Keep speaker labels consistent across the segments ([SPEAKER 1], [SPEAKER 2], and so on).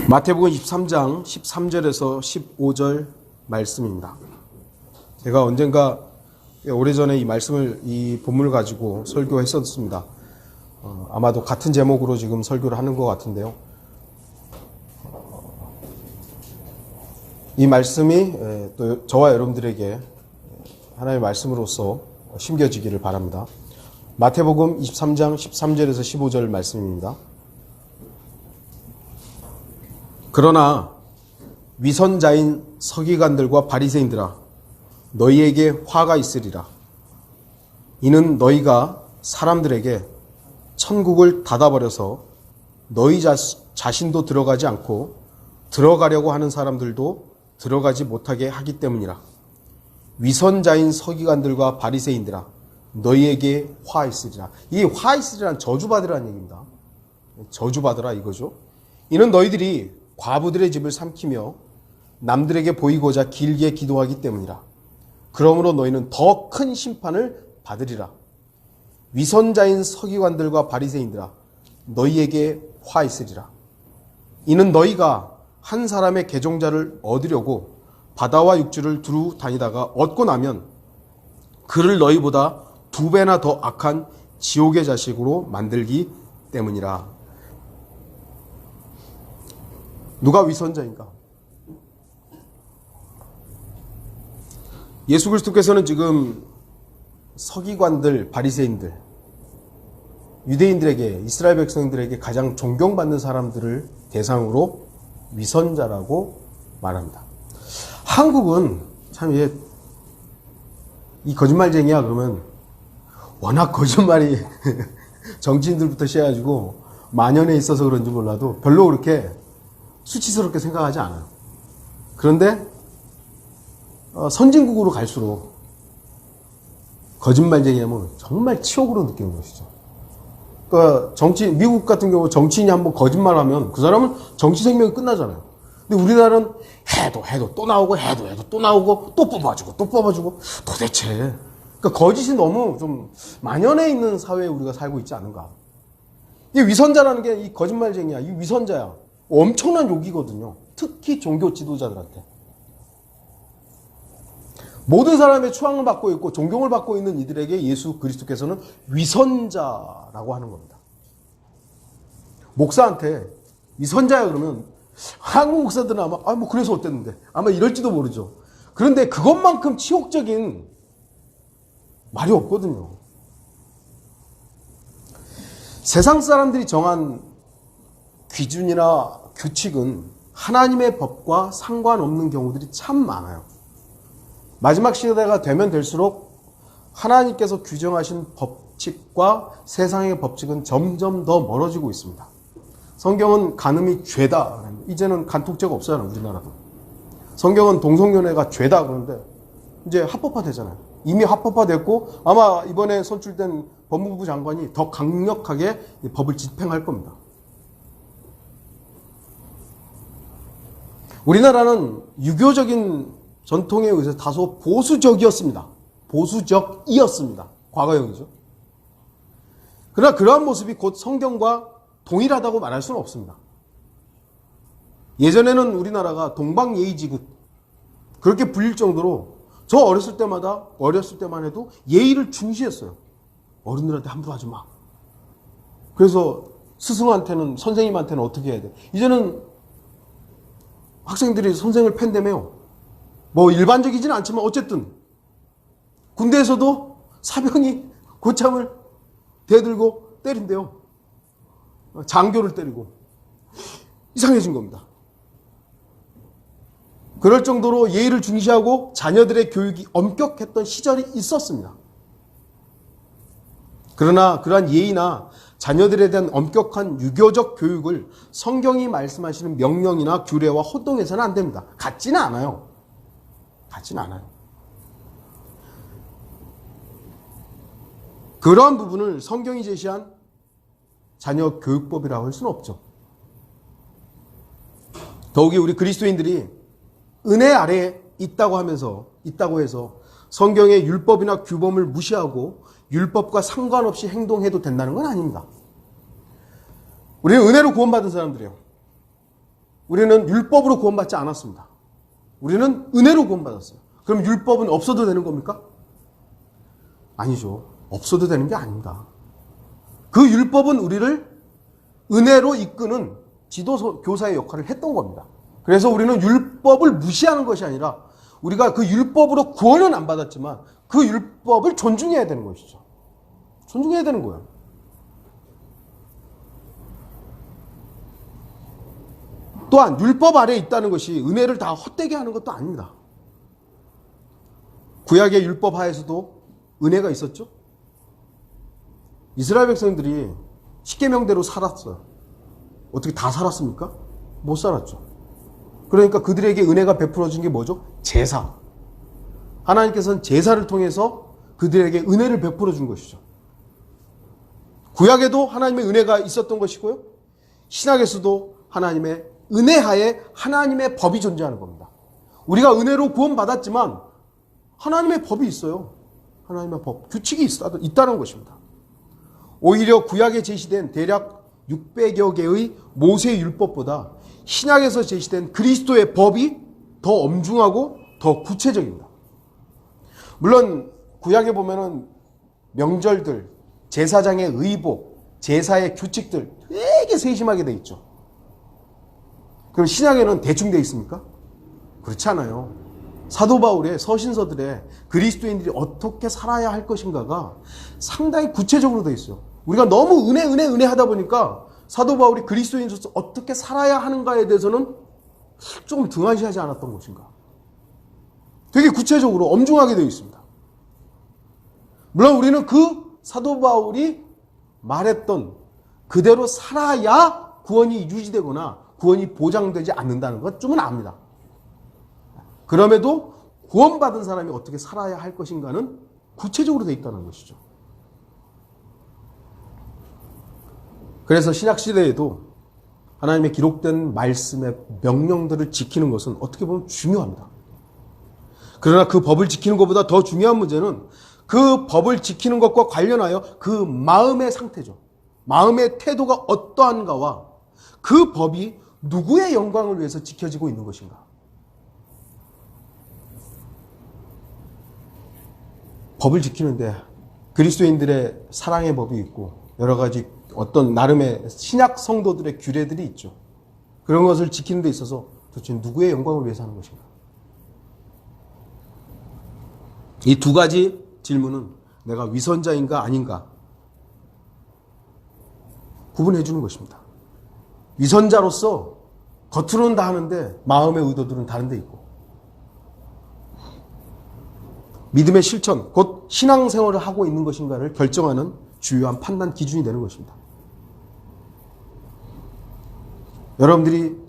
[SPEAKER 1] 마태복음 23장 13절에서 15절 말씀입니다. 제가 언젠가 오래전에 이 본문을 가지고 설교했었습니다. 아마도 같은 제목으로 지금 설교를 하는 것 같은데요. 이 말씀이 또 저와 여러분들에게 하나님의 말씀으로서 심겨지기를 바랍니다. 마태복음 23장 13절에서 15절 말씀입니다. 그러나 위선자인 서기관들과 바리새인들아, 너희에게 화가 있으리라. 이는 너희가 사람들에게 천국을 닫아버려서 너희 자신도 들어가지 않고 들어가려고 하는 사람들도 들어가지 못하게 하기 때문이라. 위선자인 서기관들과 바리새인들아, 너희에게 화 있으리라. 이 화 있으리라는 저주받으라는 얘기입니다. 저주받으라 이거죠. 이는 너희들이 과부들의 집을 삼키며 남들에게 보이고자 길게 기도하기 때문이라. 그러므로 너희는 더 큰 심판을 받으리라. 위선자인 서기관들과 바리새인들아, 너희에게 화 있으리라. 이는 너희가 한 사람의 계종자를 얻으려고 바다와 육지를 두루 다니다가 얻고 나면 그를 너희보다 2배나 더 악한 지옥의 자식으로 만들기 때문이라. 누가 위선자인가? 예수 그리스도께서는 지금 서기관들, 바리새인들, 유대인들에게, 이스라엘 백성들에게 가장 존경받는 사람들을 대상으로 위선자라고 말합니다. 한국은 참 이 거짓말쟁이야 그러면 워낙 거짓말이 정치인들부터 시작해가지고 만연해 있어서 그런지 몰라도 별로 그렇게 수치스럽게 생각하지 않아요. 그런데 선진국으로 갈수록 거짓말쟁이하면 정말 치욕으로 느끼는 것이죠. 그러니까 미국 같은 경우 정치인이 한번 거짓말하면 그 사람은 정치 생명이 끝나잖아요. 근데 우리나라는 해도 또 나오고 해도 또 나오고 또 뽑아주고 도대체 그러니까 거짓이 너무 좀 만연해 있는 사회에 우리가 살고 있지 않은가. 이 위선자라는 게 이 거짓말쟁이야. 이 위선자야. 엄청난 욕이거든요. 특히 종교 지도자들한테. 모든 사람의 추앙을 받고 있고 존경을 받고 있는 이들에게 예수 그리스도께서는 위선자라고 하는 겁니다. 목사한테 위선자야 그러면 한국 목사들은 아마 그래서 어땠는데 아마 이럴지도 모르죠. 그런데 그것만큼 치욕적인 말이 없거든요. 세상 사람들이 정한 기준이나 규칙은 하나님의 법과 상관없는 경우들이 참 많아요. 마지막 시대가 되면 될수록 하나님께서 규정하신 법칙과 세상의 법칙은 점점 더 멀어지고 있습니다. 성경은 간음이 죄다. 이제는 간통죄가 없어요, 우리나라도. 성경은 동성연애가 죄다 그러는데 이제 합법화되잖아요. 이미 합법화됐고 아마 이번에 선출된 법무부 장관이 더 강력하게 법을 집행할 겁니다. 우리나라는 유교적인 전통에 의해서 다소 보수적이었습니다. 과거형이죠. 그러나 그러한 모습이 곧 성경과 동일하다고 말할 수는 없습니다. 예전에는 우리나라가 동방예의지국 그렇게 불릴 정도로 저 어렸을 때만 해도 예의를 중시했어요. 어른들한테 함부로 하지 마. 그래서 스승한테는 선생님한테는 어떻게 해야 돼? 이제는 학생들이 선생을 팬다며요. 뭐 일반적이지는 않지만 어쨌든 군대에서도 사병이 고참을 대들고 때린대요. 장교를 때리고 이상해진 겁니다. 그럴 정도로 예의를 중시하고 자녀들의 교육이 엄격했던 시절이 있었습니다. 그러나 그러한 예의나 자녀들에 대한 엄격한 유교적 교육을 성경이 말씀하시는 명령이나 규례와 호동해서는 안 됩니다. 같지는 않아요. 그러한 부분을 성경이 제시한 자녀 교육법이라고 할 수는 없죠. 더욱이 우리 그리스도인들이 은혜 아래에 있다고 해서 성경의 율법이나 규범을 무시하고 율법과 상관없이 행동해도 된다는 건 아닙니다. 우리는 은혜로 구원받은 사람들이에요. 우리는 율법으로 구원받지 않았습니다. 우리는 은혜로 구원받았어요. 그럼 율법은 없어도 되는 겁니까? 아니죠. 없어도 되는 게 아닙니다. 그 율법은 우리를 은혜로 이끄는 지도 교사의 역할을 했던 겁니다. 그래서 우리는 율법을 무시하는 것이 아니라 우리가 그 율법으로 구원은 안 받았지만 그 율법을 존중해야 되는 것이죠. 존중해야 되는 거예요. 또한 율법 아래에 있다는 것이 은혜를 다 헛되게 하는 것도 아닙니다. 구약의 율법 하에서도 은혜가 있었죠. 이스라엘 백성들이 십계명대로 살았어요. 어떻게 다 살았습니까? 못 살았죠. 그러니까 그들에게 은혜가 베풀어진 게 뭐죠? 제사. 하나님께서는 제사를 통해서 그들에게 은혜를 베풀어 준 것이죠. 구약에도 하나님의 은혜가 있었던 것이고요. 신약에서도 하나님의 은혜하에 하나님의 법이 존재하는 겁니다. 우리가 은혜로 구원받았지만 하나님의 법이 있어요. 하나님의 법, 규칙이 있다는 것입니다. 오히려 구약에 제시된 대략 600여 개의 모세 율법보다 신약에서 제시된 그리스도의 법이 더 엄중하고 더 구체적입니다. 물론 구약에 보면은 명절들, 제사장의 의복, 제사의 규칙들 되게 세심하게 돼 있죠. 그럼 신약에는 대충 돼 있습니까? 그렇지 않아요. 사도 바울의 서신서들에 그리스도인들이 어떻게 살아야 할 것인가가 상당히 구체적으로 돼 있어요. 우리가 너무 은혜 하다 보니까 사도 바울이 그리스도인으로서 어떻게 살아야 하는가에 대해서는 조금 등한시하지 않았던 것인가. 되게 구체적으로 엄중하게 되어 있습니다. 물론 우리는 그 사도 바울이 말했던 그대로 살아야 구원이 유지되거나 구원이 보장되지 않는다는 것쯤은 압니다. 그럼에도 구원받은 사람이 어떻게 살아야 할 것인가는 구체적으로 되어 있다는 것이죠. 그래서 신약시대에도 하나님의 기록된 말씀의 명령들을 지키는 것은 어떻게 보면 중요합니다. 그러나 그 법을 지키는 것보다 더 중요한 문제는 그 법을 지키는 것과 관련하여 그 마음의 상태죠. 마음의 태도가 어떠한가와 그 법이 누구의 영광을 위해서 지켜지고 있는 것인가. 법을 지키는데 그리스도인들의 사랑의 법이 있고 여러 가지 어떤 나름의 신약 성도들의 규례들이 있죠. 그런 것을 지키는 데 있어서 도대체 누구의 영광을 위해서 하는 것인가. 이 두 가지 질문은 내가 위선자인가 아닌가 구분해 주는 것입니다. 위선자로서 겉으로는 다 하는데 마음의 의도들은 다른 데 있고 믿음의 실천, 곧 신앙생활을 하고 있는 것인가를 결정하는 주요한 판단 기준이 되는 것입니다. 여러분들이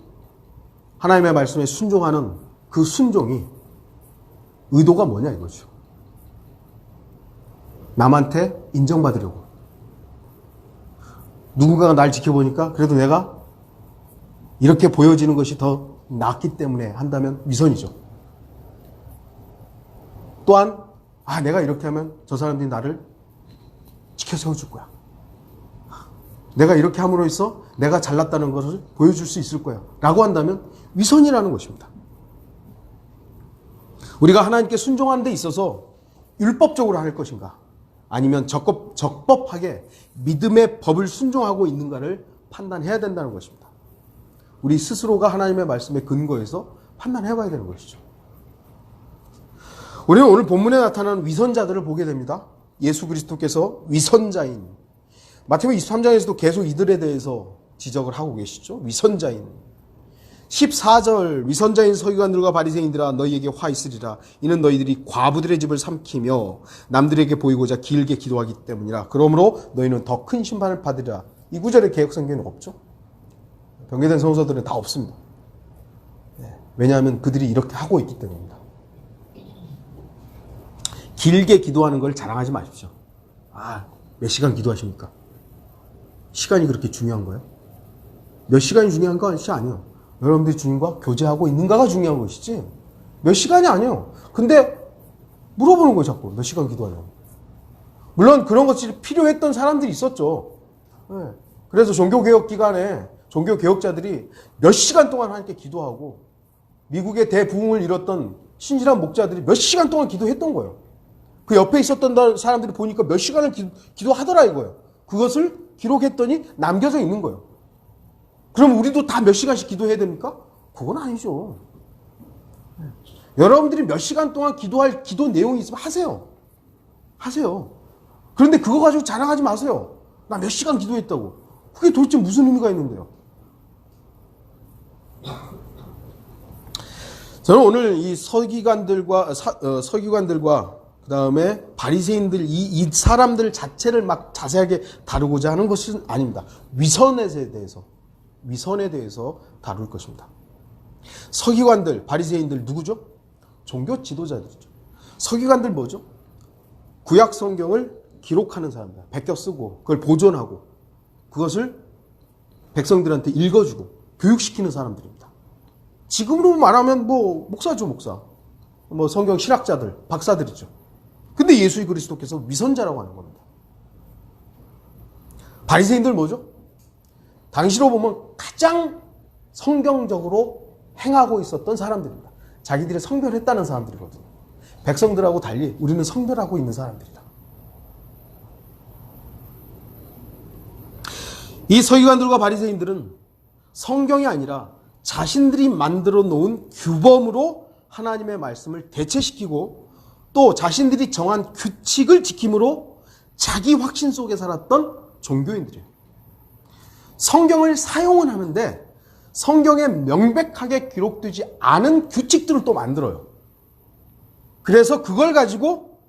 [SPEAKER 1] 하나님의 말씀에 순종하는 그 순종이 의도가 뭐냐 이거죠. 남한테 인정받으려고. 누군가가 날 지켜보니까 그래도 내가 이렇게 보여지는 것이 더 낫기 때문에 한다면 위선이죠. 또한 내가 이렇게 하면 저 사람들이 나를 지켜 세워줄 거야. 내가 이렇게 함으로 해서 내가 잘났다는 것을 보여줄 수 있을 거야 라고 한다면 위선이라는 것입니다. 우리가 하나님께 순종하는 데 있어서 율법적으로 할 것인가 아니면 적법하게 믿음의 법을 순종하고 있는가를 판단해야 된다는 것입니다. 우리 스스로가 하나님의 말씀에 근거해서 판단해봐야 되는 것이죠. 우리는 오늘 본문에 나타나는 위선자들을 보게 됩니다. 예수 그리스도께서 위선자인, 마태복음 23장에서도 계속 이들에 대해서 지적을 하고 계시죠. 위선자인. 14절 위선자인 서기관들과 바리새인들아 너희에게 화 있으리라. 이는 너희들이 과부들의 집을 삼키며 남들에게 보이고자 길게 기도하기 때문이라. 그러므로 너희는 더 큰 심판을 받으리라. 이 구절에 개역성경에 없죠. 변개된 성서들은 다 없습니다. 왜냐하면 그들이 이렇게 하고 있기 때문입니다. 길게 기도하는 걸 자랑하지 마십시오. 몇 시간 기도하십니까? 시간이 그렇게 중요한 거예요? 몇 시간이 중요한 것이 아니에요. 여러분들이 주님과 교제하고 있는가가 중요한 것이지 몇 시간이 아니에요. 근데 물어보는 거예요. 자꾸 몇 시간 기도하냐고. 물론 그런 것이 필요했던 사람들이 있었죠. 그래서 종교개혁 기간에 종교 개혁자들이 몇 시간 동안 하나님께 기도하고 미국의 대부흥을 이뤘던 신실한 목자들이 몇 시간 동안 기도했던 거예요. 그 옆에 있었던 사람들이 보니까 몇 시간을 기도하더라 이거예요. 그것을 기록했더니 남겨져 있는 거예요. 그럼 우리도 다 몇 시간씩 기도해야 됩니까? 그건 아니죠. 여러분들이 몇 시간 동안 기도할 기도 내용이 있으면 하세요. 하세요. 그런데 그거 가지고 자랑하지 마세요. 나 몇 시간 기도했다고. 그게 도대체 무슨 의미가 있는데요? 저는 오늘 이 서기관들과 그 다음에 바리새인들 이 사람들 자체를 막 자세하게 다루고자 하는 것은 아닙니다. 위선에 대해서 다룰 것입니다. 서기관들, 바리새인들 누구죠? 종교 지도자들이죠. 서기관들 뭐죠? 구약 성경을 기록하는 사람들, 베껴 쓰고 그걸 보존하고 그것을 백성들한테 읽어주고 교육시키는 사람들입니다. 지금으로 말하면 뭐 목사죠, 목사. 뭐 성경 신학자들, 박사들이죠. 근데 예수 그리스도께서 위선자라고 하는 겁니다. 바리새인들 뭐죠? 당시로 보면 가장 성경적으로 행하고 있었던 사람들입니다. 자기들이 성별했다는 사람들이거든요. 백성들하고 달리 우리는 성별하고 있는 사람들이다. 이 서기관들과 바리새인들은 성경이 아니라 자신들이 만들어 놓은 규범으로 하나님의 말씀을 대체시키고 또 자신들이 정한 규칙을 지킴으로 자기 확신 속에 살았던 종교인들이에요. 성경을 사용은 하는데 성경에 명백하게 기록되지 않은 규칙들을 또 만들어요. 그래서 그걸 가지고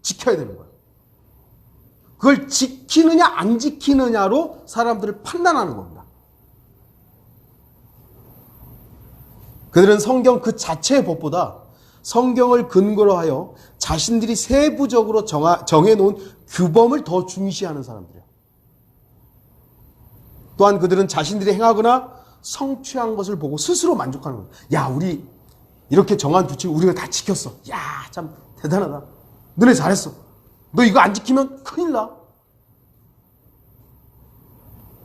[SPEAKER 1] 지켜야 되는 거예요. 그걸 지키느냐 안 지키느냐로 사람들을 판단하는 겁니다. 그들은 성경 그 자체의 법보다 성경을 근거로 하여 자신들이 세부적으로 정해놓은 규범을 더 중시하는 사람들이에요. 또한 그들은 자신들이 행하거나 성취한 것을 보고 스스로 만족하는 거예요. 야, 우리 이렇게 정한 규칙을 우리가 다 지켰어. 야, 참 대단하다. 너네 잘했어. 너 이거 안 지키면 큰일 나.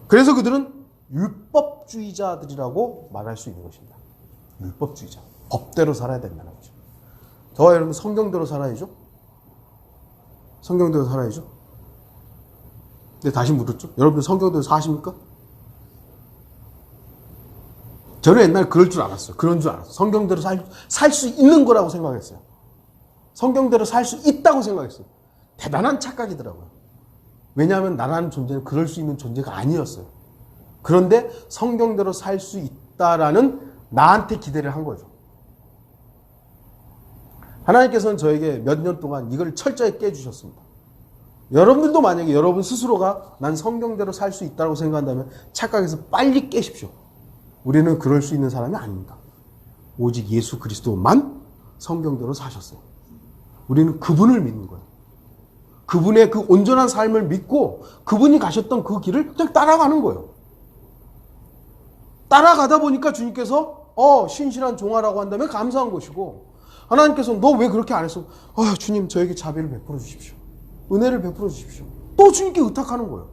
[SPEAKER 1] 그래서 그들은 율법주의자들이라고 말할 수 있는 것입니다. 율법주의자. 법대로 살아야 된다는 거죠. 저와 여러분 성경대로 살아야죠. 성경대로 살아야죠. 근데 다시 물었죠. 여러분 성경대로 사십니까? 저는 옛날에 그럴 줄 알았어요. 그런 줄 알았어요. 성경대로 살 수 있는 거라고 생각했어요. 성경대로 살 수 있다고 생각했어요. 대단한 착각이더라고요. 왜냐하면 나라는 존재는 그럴 수 있는 존재가 아니었어요. 그런데 성경대로 살 수 있다라는 나한테 기대를 한 거죠. 하나님께서는 저에게 몇 년 동안 이걸 철저히 깨주셨습니다. 여러분들도 만약에 여러분 스스로가 난 성경대로 살 수 있다고 생각한다면 착각해서 빨리 깨십시오. 우리는 그럴 수 있는 사람이 아닙니다. 오직 예수 그리스도만 성경대로 사셨어요. 우리는 그분을 믿는 거예요. 그분의 그 온전한 삶을 믿고 그분이 가셨던 그 길을 그냥 따라가는 거예요. 따라가다 보니까 주님께서 신실한 종아라고 한다면 감사한 것이고 하나님께서 너 왜 그렇게 안 했어? 주님 저에게 자비를 베풀어 주십시오. 은혜를 베풀어 주십시오. 또 주님께 의탁하는 거예요.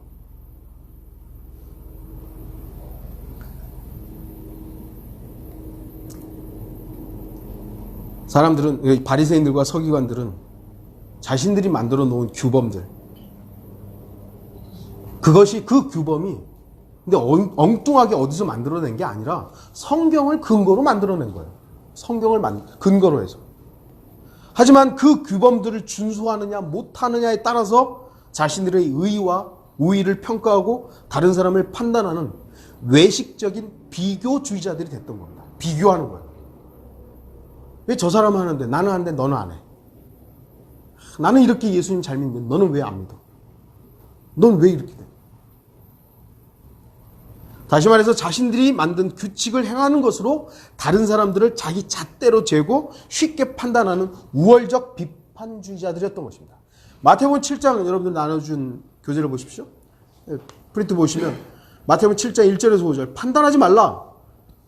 [SPEAKER 1] 사람들은 바리새인들과 서기관들은 자신들이 만들어 놓은 규범들 그것이 그 규범이 근데 엉뚱하게 어디서 만들어낸 게 아니라 성경을 근거로 만들어낸 거예요. 성경을 근거로 해서. 하지만 그 규범들을 준수하느냐 못하느냐에 따라서 자신들의 의와 우위를 평가하고 다른 사람을 판단하는 외식적인 비교주의자들이 됐던 겁니다. 비교하는 거예요. 왜 저 사람은 하는데 나는 하는데 너는 안 해? 나는 이렇게 예수님 잘 믿는데 너는 왜 안 믿어? 넌 왜 이렇게 돼? 다시 말해서 자신들이 만든 규칙을 행하는 것으로 다른 사람들을 자기 잣대로 재고 쉽게 판단하는 우월적 비판주의자들이었던 것입니다. 마태복음 7장 여러분들 나눠준 교재를 보십시오. 프린트 보시면 마태복음 7장 1절에서 5절 판단하지 말라.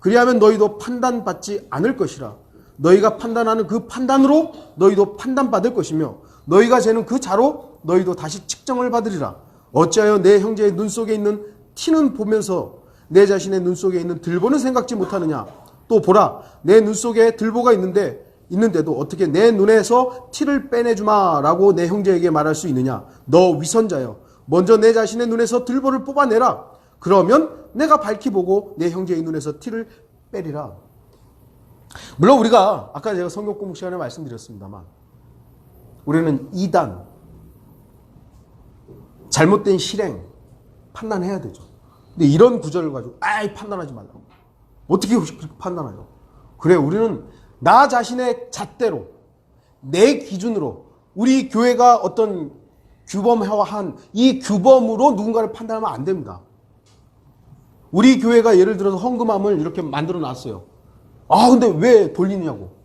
[SPEAKER 1] 그리하면 너희도 판단받지 않을 것이라. 너희가 판단하는 그 판단으로 너희도 판단받을 것이며 너희가 재는 그 자로 너희도 다시 측정을 받으리라. 어찌하여 내 형제의 눈 속에 있는 티는 보면서 내 자신의 눈 속에 있는 들보는 생각지 못하느냐. 또 보라, 내 눈 속에 들보가 있는데도 어떻게 내 눈에서 티를 빼내주마 라고 내 형제에게 말할 수 있느냐. 너 위선자여, 먼저 내 자신의 눈에서 들보를 뽑아내라. 그러면 내가 밝히 보고 내 형제의 눈에서 티를 빼리라. 물론 우리가 아까 제가 성경 공부 시간에 말씀드렸습니다만 우리는 이단, 잘못된 실행 판단해야 되죠. 근데 이런 구절을 가지고 판단하지 말라고. 어떻게 그렇게 판단하죠? 그래, 우리는 나 자신의 잣대로 내 기준으로 우리 교회가 어떤 규범화한 이 규범으로 누군가를 판단하면 안 됩니다. 우리 교회가 예를 들어서 헌금함을 이렇게 만들어 놨어요. 근데 왜 돌리느냐고.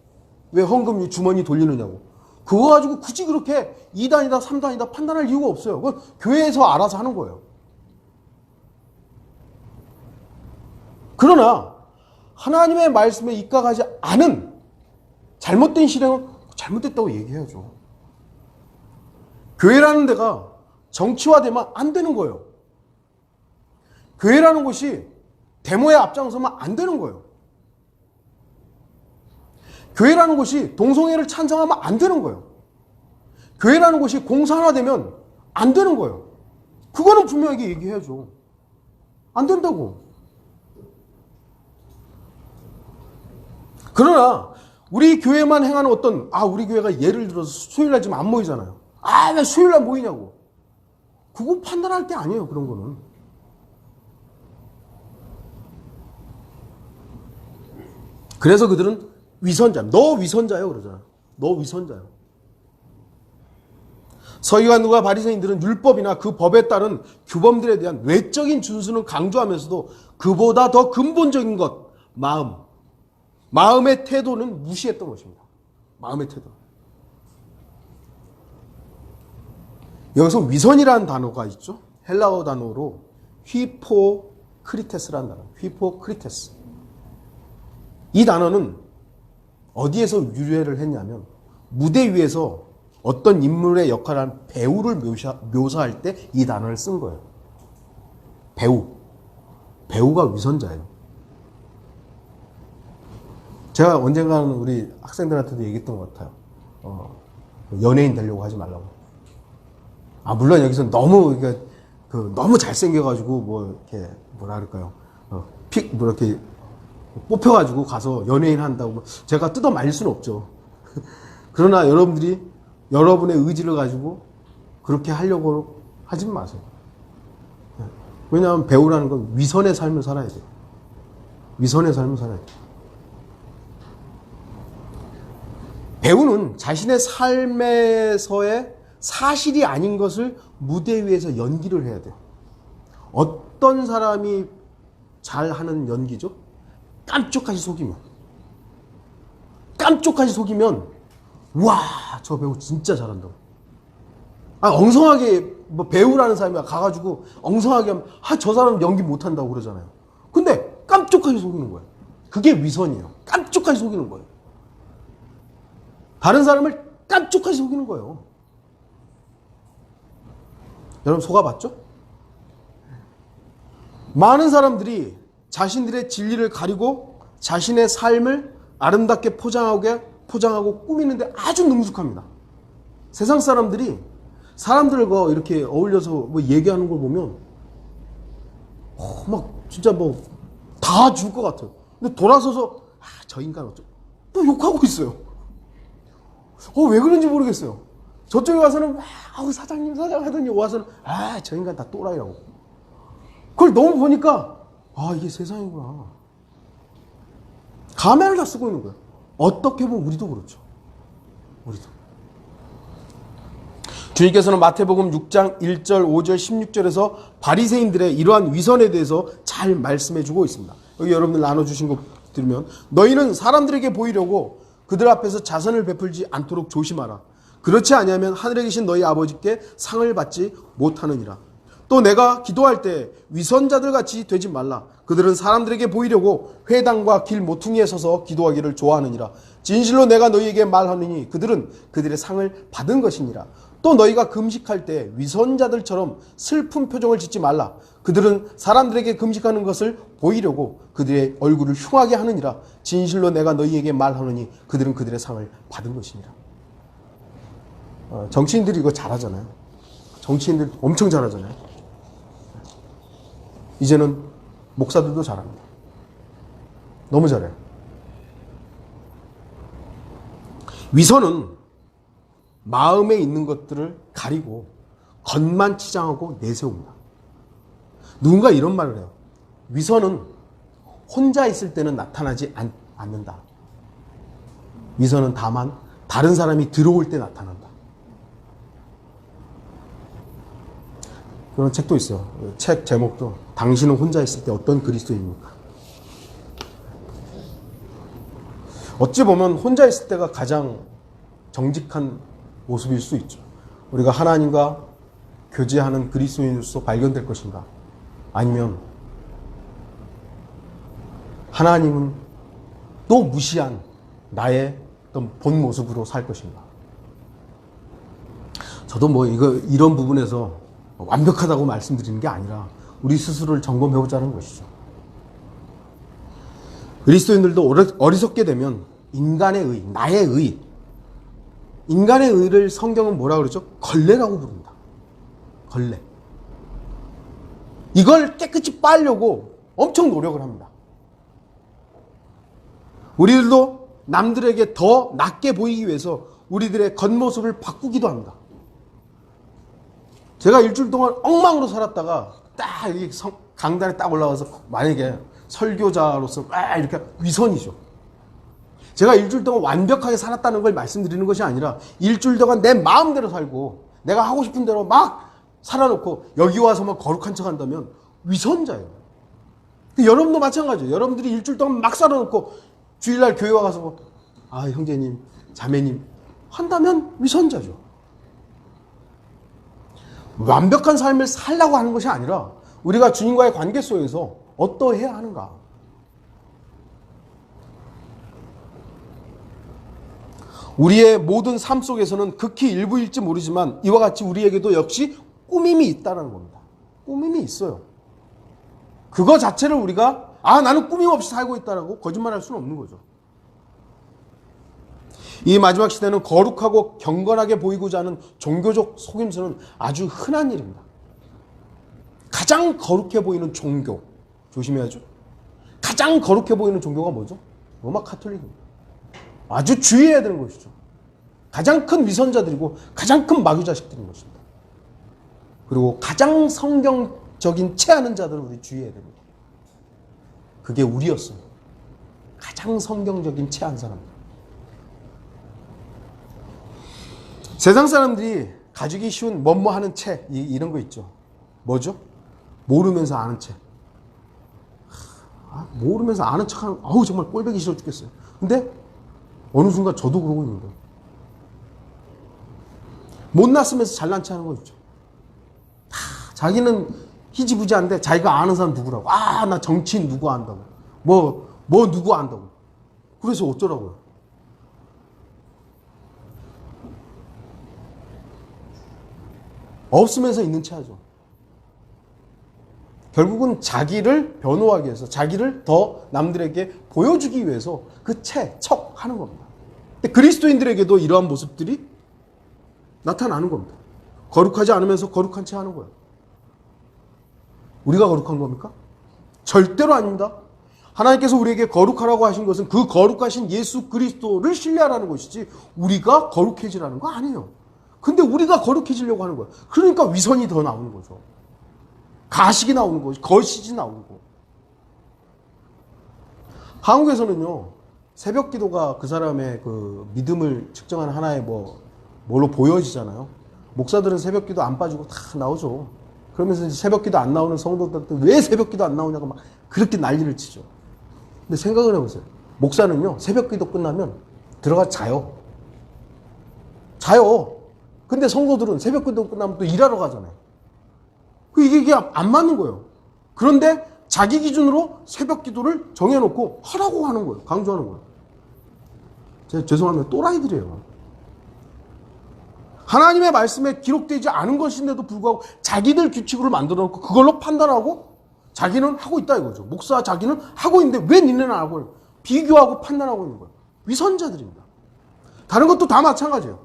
[SPEAKER 1] 왜 헌금 주머니 돌리느냐고. 그거 가지고 굳이 그렇게 2단이다 3단이다 판단할 이유가 없어요. 그건 교회에서 알아서 하는 거예요. 그러나 하나님의 말씀에 입각하지 않은 잘못된 실행은 잘못됐다고 얘기해야죠. 교회라는 데가 정치화되면 안 되는 거예요. 교회라는 곳이 데모에 앞장서면 안 되는 거예요. 교회라는 곳이 동성애를 찬성하면 안 되는 거예요. 교회라는 곳이 공산화되면 안 되는 거예요. 그거는 분명하게 얘기해야죠. 안 된다고. 그러나 우리 교회만 행하는 어떤 우리 교회가 예를 들어서 수요일날 지금 안 모이잖아요. 왜 수요일날 모이냐고. 그거 판단할 게 아니에요. 그런 거는. 그래서 그들은 위선자. 너 위선자요 그러잖아요. 너 위선자요. 서기관들과 바리새인들은 율법이나 그 법에 따른 규범들에 대한 외적인 준수는 강조하면서도 그보다 더 근본적인 것, 마음의 태도는 무시했던 것입니다. 마음의 태도. 여기서 위선이라는 단어가 있죠. 헬라어 단어로 휘포크리테스라는 단어. 휘포크리테스. 이 단어는 어디에서 유래를 했냐면 무대 위에서 어떤 인물의 역할을 하는 배우를 묘사할 때 이 단어를 쓴 거예요. 배우가 위선자예요. 제가 언젠가는 우리 학생들한테도 얘기했던 것 같아요. 연예인 되려고 하지 말라고. 물론 여기서 너무 잘생겨가지고 이렇게 뭐라 그럴까요? 이렇게 뽑혀가지고 가서 연예인 한다고 제가 뜯어 말릴 수는 없죠. 그러나 여러분들이 여러분의 의지를 가지고 그렇게 하려고 하지 마세요. 왜냐하면 배우라는 건 위선의 삶을 살아야 돼요. 위선의 삶을 살아야 돼요. 배우는 자신의 삶에서의 사실이 아닌 것을 무대 위에서 연기를 해야 돼요. 어떤 사람이 잘하는 연기죠? 깜쪽까지 속이면 와, 저 배우 진짜 잘한다고. 엉성하게 배우라는 사람이 가가지고 엉성하게 하면 저 사람 연기 못한다고 그러잖아요. 근데 깜쪽까지 속이는 거예요. 그게 위선이에요. 깜쪽까지 속이는 거예요. 다른 사람을 깜쪽까지 속이는 거예요. 여러분 속아봤죠? 많은 사람들이 자신들의 진리를 가리고 자신의 삶을 아름답게 포장하고 꾸미는데 아주 능숙합니다. 세상 사람들이 사람들과 이렇게 어울려서 얘기하는 걸 보면 진짜 다 죽을 것 같아요. 근데 돌아서서 저 인간 어쩌 또 욕하고 있어요. 왜 그런지 모르겠어요. 저쪽에 와서는 사장 하더니 와서는 저 인간 다 또라이라고. 그걸 너무 보니까 이게 세상이구나. 가면을 다 쓰고 있는 거예요. 어떻게 보면 우리도 그렇죠. 우리도. 주님께서는 마태복음 6장 1절, 5절, 16절에서 바리새인들의 이러한 위선에 대해서 잘 말씀해 주고 있습니다. 여기 여러분들 나눠주신 거 들으면 너희는 사람들에게 보이려고 그들 앞에서 자선을 베풀지 않도록 조심하라. 그렇지 아니하면 하늘에 계신 너희 아버지께 상을 받지 못하느니라. 또 내가 기도할 때 위선자들 같이 되지 말라. 그들은 사람들에게 보이려고 회당과 길 모퉁이에 서서 기도하기를 좋아하느니라. 진실로 내가 너희에게 말하느니 그들은 그들의 상을 받은 것이니라. 또 너희가 금식할 때 위선자들처럼 슬픈 표정을 짓지 말라. 그들은 사람들에게 금식하는 것을 보이려고 그들의 얼굴을 흉하게 하느니라. 진실로 내가 너희에게 말하노니 그들은 그들의 상을 받은 것이니라. 정치인들이 이거 잘하잖아요. 정치인들 엄청 잘하잖아요. 이제는 목사들도 잘합니다. 너무 잘해요. 위선은 마음에 있는 것들을 가리고 겉만 치장하고 내세웁니다. 누군가 이런 말을 해요. 위선은 혼자 있을 때는 나타나지 않는다. 위선은 다만 다른 사람이 들어올 때 나타난다. 그런 책도 있어요. 책 제목도 당신은 혼자 있을 때 어떤 그리스도인입니까? 어찌 보면 혼자 있을 때가 가장 정직한 모습일 수 있죠. 우리가 하나님과 교제하는 그리스도인으로서 발견될 것인가? 아니면 하나님은 또 무시한 나의 어떤 본 모습으로 살 것인가? 저도 이런 부분에서 완벽하다고 말씀드리는 게 아니라 우리 스스로를 점검해보자는 것이죠. 그리스도인들도 어리석게 되면 인간의 의, 나의 의, 인간의 의를 성경은 뭐라 그러죠? 걸레라고 부릅니다. 걸레. 이걸 깨끗이 빨려고 엄청 노력을 합니다. 우리들도 남들에게 더 낫게 보이기 위해서 우리들의 겉모습을 바꾸기도 합니다. 제가 일주일 동안 엉망으로 살았다가 딱 여기 강단에 딱 올라가서 만약에 설교자로서 이렇게 위선이죠. 제가 일주일 동안 완벽하게 살았다는 걸 말씀드리는 것이 아니라 일주일 동안 내 마음대로 살고 내가 하고 싶은 대로 막 살아놓고 여기 와서만 거룩한 척 한다면 위선자예요. 여러분도 마찬가지예요. 여러분들이 일주일 동안 막 살아놓고 주일날 교회 와서 형제님, 자매님 한다면 위선자죠. 완벽한 삶을 살라고 하는 것이 아니라 우리가 주님과의 관계 속에서 어떠해야 하는가. 우리의 모든 삶 속에서는 극히 일부일지 모르지만 이와 같이 우리에게도 역시 꾸밈이 있다는 겁니다. 꾸밈이 있어요. 그거 자체를 우리가 나는 꾸밈 없이 살고 있다라고 거짓말할 수는 없는 거죠. 이 마지막 시대는 거룩하고 경건하게 보이고자 하는 종교적 속임수는 아주 흔한 일입니다. 가장 거룩해 보이는 종교 조심해야죠. 가장 거룩해 보이는 종교가 뭐죠? 로마 카톨릭입니다. 아주 주의해야 되는 것이죠. 가장 큰 위선자들이고 가장 큰 마귀자식들인 것입니다. 그리고 가장 성경적인 체하는 자들을 우리 주의해야 됩니다. 그게 우리였어요. 가장 성경적인 체한 사람들. 세상 사람들이 가지기 쉬운 뭐하는 채 이런 거 있죠. 뭐죠? 모르면서 아는 채. 모르면서 아는 척하는 정말 꼴보기 싫어 죽겠어요. 근데 어느 순간 저도 그러고 있는 거예요. 못났으면서 잘난 체 하는 거 있죠. 자기는 희지부지한데 자기가 아는 사람 누구라고. 나 정치인 누구 안다고. 뭐 누구 안다고. 그래서 어쩌라고요. 없으면서 있는 채 하죠. 결국은 자기를 변호하기 위해서, 자기를 더 남들에게 보여주기 위해서 그 척 하는 겁니다. 근데 그리스도인들에게도 이러한 모습들이 나타나는 겁니다. 거룩하지 않으면서 거룩한 채 하는 거예요. 우리가 거룩한 겁니까? 절대로 아닙니다. 하나님께서 우리에게 거룩하라고 하신 것은 그 거룩하신 예수 그리스도를 신뢰하라는 것이지 우리가 거룩해지라는 거 아니에요. 근데 우리가 거룩해지려고 하는 거예요. 그러니까 위선이 더 나오는 거죠. 가식이 나오는 거죠. 거짓이 나오고. 한국에서는요, 새벽 기도가 그 사람의 그 믿음을 측정하는 하나의 뭘로 보여지잖아요. 목사들은 새벽 기도 안 빠지고 다 나오죠. 그러면서 이제 새벽 기도 안 나오는 성도들한테 왜 새벽 기도 안 나오냐고 막 그렇게 난리를 치죠. 근데 생각을 해보세요. 목사는요, 새벽 기도 끝나면 들어가 자요. 근데 성도들은 새벽 기도 끝나면 또 일하러 가잖아요. 이게 안 맞는 거예요. 그런데 자기 기준으로 새벽 기도를 정해놓고 하라고 하는 거예요. 강조하는 거예요. 제가 죄송합니다. 또라이들이에요. 하나님의 말씀에 기록되지 않은 것인데도 불구하고 자기들 규칙으로 만들어 놓고 그걸로 판단하고 자기는 하고 있다 이거죠. 목사 자기는 하고 있는데 왜 니네는 안 하고, 비교하고 판단하고 있는 거예요. 위선자들입니다. 다른 것도 다 마찬가지예요.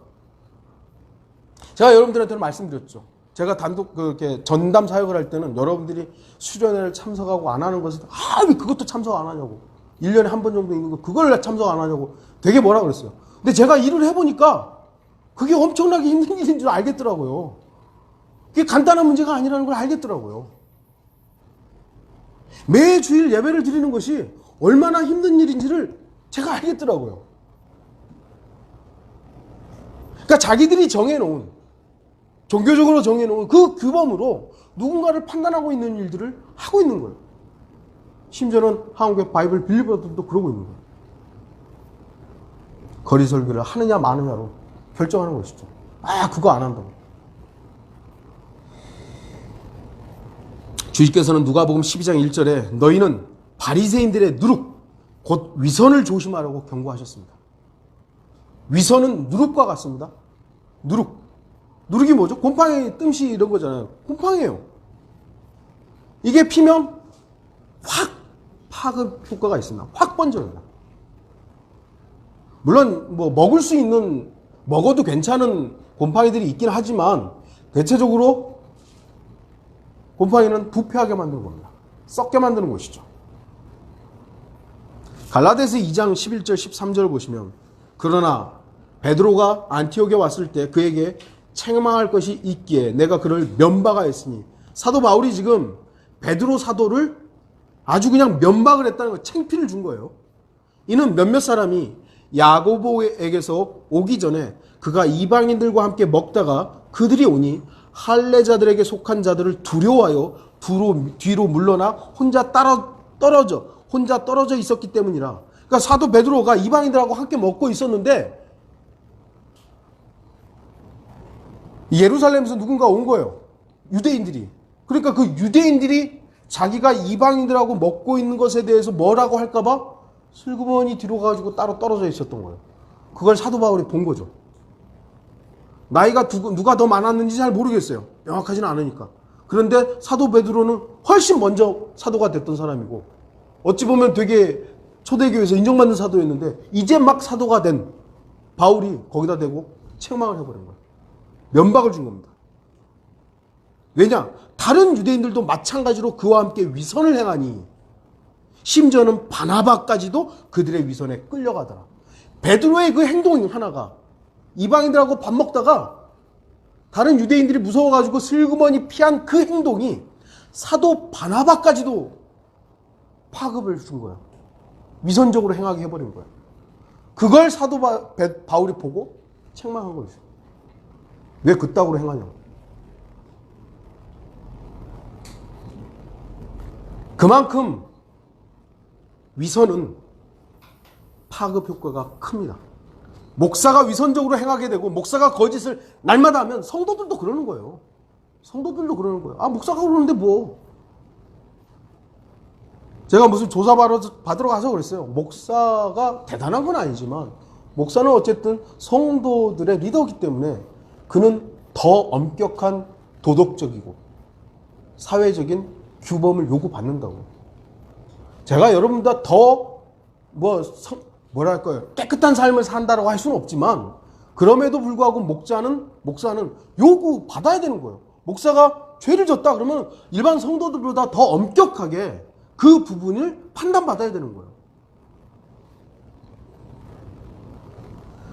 [SPEAKER 1] 제가 여러분들한테는 말씀드렸죠. 제가 단독 그렇게 전담 사역을 할 때는 여러분들이 수련회를 참석하고 안 하는 것을 왜 그것도 참석 안 하냐고, 1년에 한 번 정도 있는 거 그걸 참석 안 하냐고 되게 뭐라 그랬어요. 근데 제가 일을 해보니까 그게 엄청나게 힘든 일인 줄 알겠더라고요. 그게 간단한 문제가 아니라는 걸 알겠더라고요. 매 주일 예배를 드리는 것이 얼마나 힘든 일인지를 제가 알겠더라고요. 그러니까 자기들이 정해놓은, 종교적으로 정해놓은 그 규범으로 누군가를 판단하고 있는 일들을 하고 있는 거예요. 심지어는 한국의 바이블 빌리버들도 그러고 있는 거예요. 거리 설교를 하느냐 마느냐로 결정하는 것이죠. 그거 안 한다고. 주님께서는 누가복음 12장 1절에 너희는 바리새인들의 누룩, 곧 위선을 조심하라고 경고하셨습니다. 위선은 누룩과 같습니다. 누룩이 뭐죠? 곰팡이, 뜸씨 이런 거잖아요. 곰팡이에요. 이게 피면 확 파급 효과가 있습니다. 확 번져요. 물론 뭐 먹을 수 있는, 먹어도 괜찮은 곰팡이들이 있긴 하지만 대체적으로 곰팡이는 부패하게 만드는 겁니다. 썩게 만드는 것이죠. 갈라디아서 2장 11절 13절 보시면, 그러나 베드로가 안티옥에 왔을 때 그에게 책망할 것이 있기에 내가 그를 면박하 했으니, 사도 바울이 지금 베드로 사도를 아주 그냥 면박을 했다는 거, 창피를 준 거예요. 이는 몇몇 사람이 야고보에게서 오기 전에 그가 이방인들과 함께 먹다가 그들이 오니 할례자들에게 속한 자들을 두려워하여 뒤로 물러나 혼자 떨어져 있었기 때문이라. 그러니까 사도 베드로가 이방인들하고 함께 먹고 있었는데 예루살렘에서 누군가 온 거예요. 유대인들이. 그러니까 그 유대인들이 자기가 이방인들하고 먹고 있는 것에 대해서 뭐라고 할까봐 슬그머니 뒤로 가가지고 따로 떨어져 있었던 거예요. 그걸 사도 바울이 본 거죠. 나이가 누가 더 많았는지 잘 모르겠어요. 명확하지는 않으니까. 그런데 사도 베드로는 훨씬 먼저 사도가 됐던 사람이고, 어찌 보면 되게 초대교회에서 인정받는 사도였는데 이제 막 사도가 된 바울이 거기다 대고 책망을 해버린 거예요. 면박을 준 겁니다. 왜냐? 다른 유대인들도 마찬가지로 그와 함께 위선을 행하니, 심지어는 바나바까지도 그들의 위선에 끌려가더라. 베드로의 그 행동 하나가, 이방인들하고 밥 먹다가 다른 유대인들이 무서워가지고 슬그머니 피한 그 행동이 사도 바나바까지도 파급을 준 거예요. 위선적으로 행하게 해버린 거예요. 그걸 사도 바울이 보고 책망한 거죠. 왜 그따구로 행하냐고. 그만큼 위선은 파급 효과가 큽니다. 목사가 위선적으로 행하게 되고 목사가 거짓을 날마다 하면 성도들도 그러는 거예요. 목사가 그러는데 뭐. 제가 무슨 조사 받으러 가서 그랬어요. 목사가 대단한 건 아니지만 목사는 어쨌든 성도들의 리더이기 때문에 그는 더 엄격한 도덕적이고 사회적인 규범을 요구받는다고. 제가 여러분보다 더 뭐랄까요, 깨끗한 삶을 산다라고 할 수는 없지만, 그럼에도 불구하고 목사는 요구 받아야 되는 거예요. 목사가 죄를 졌다 그러면 일반 성도들보다 더 엄격하게 그 부분을 판단받아야 되는 거예요.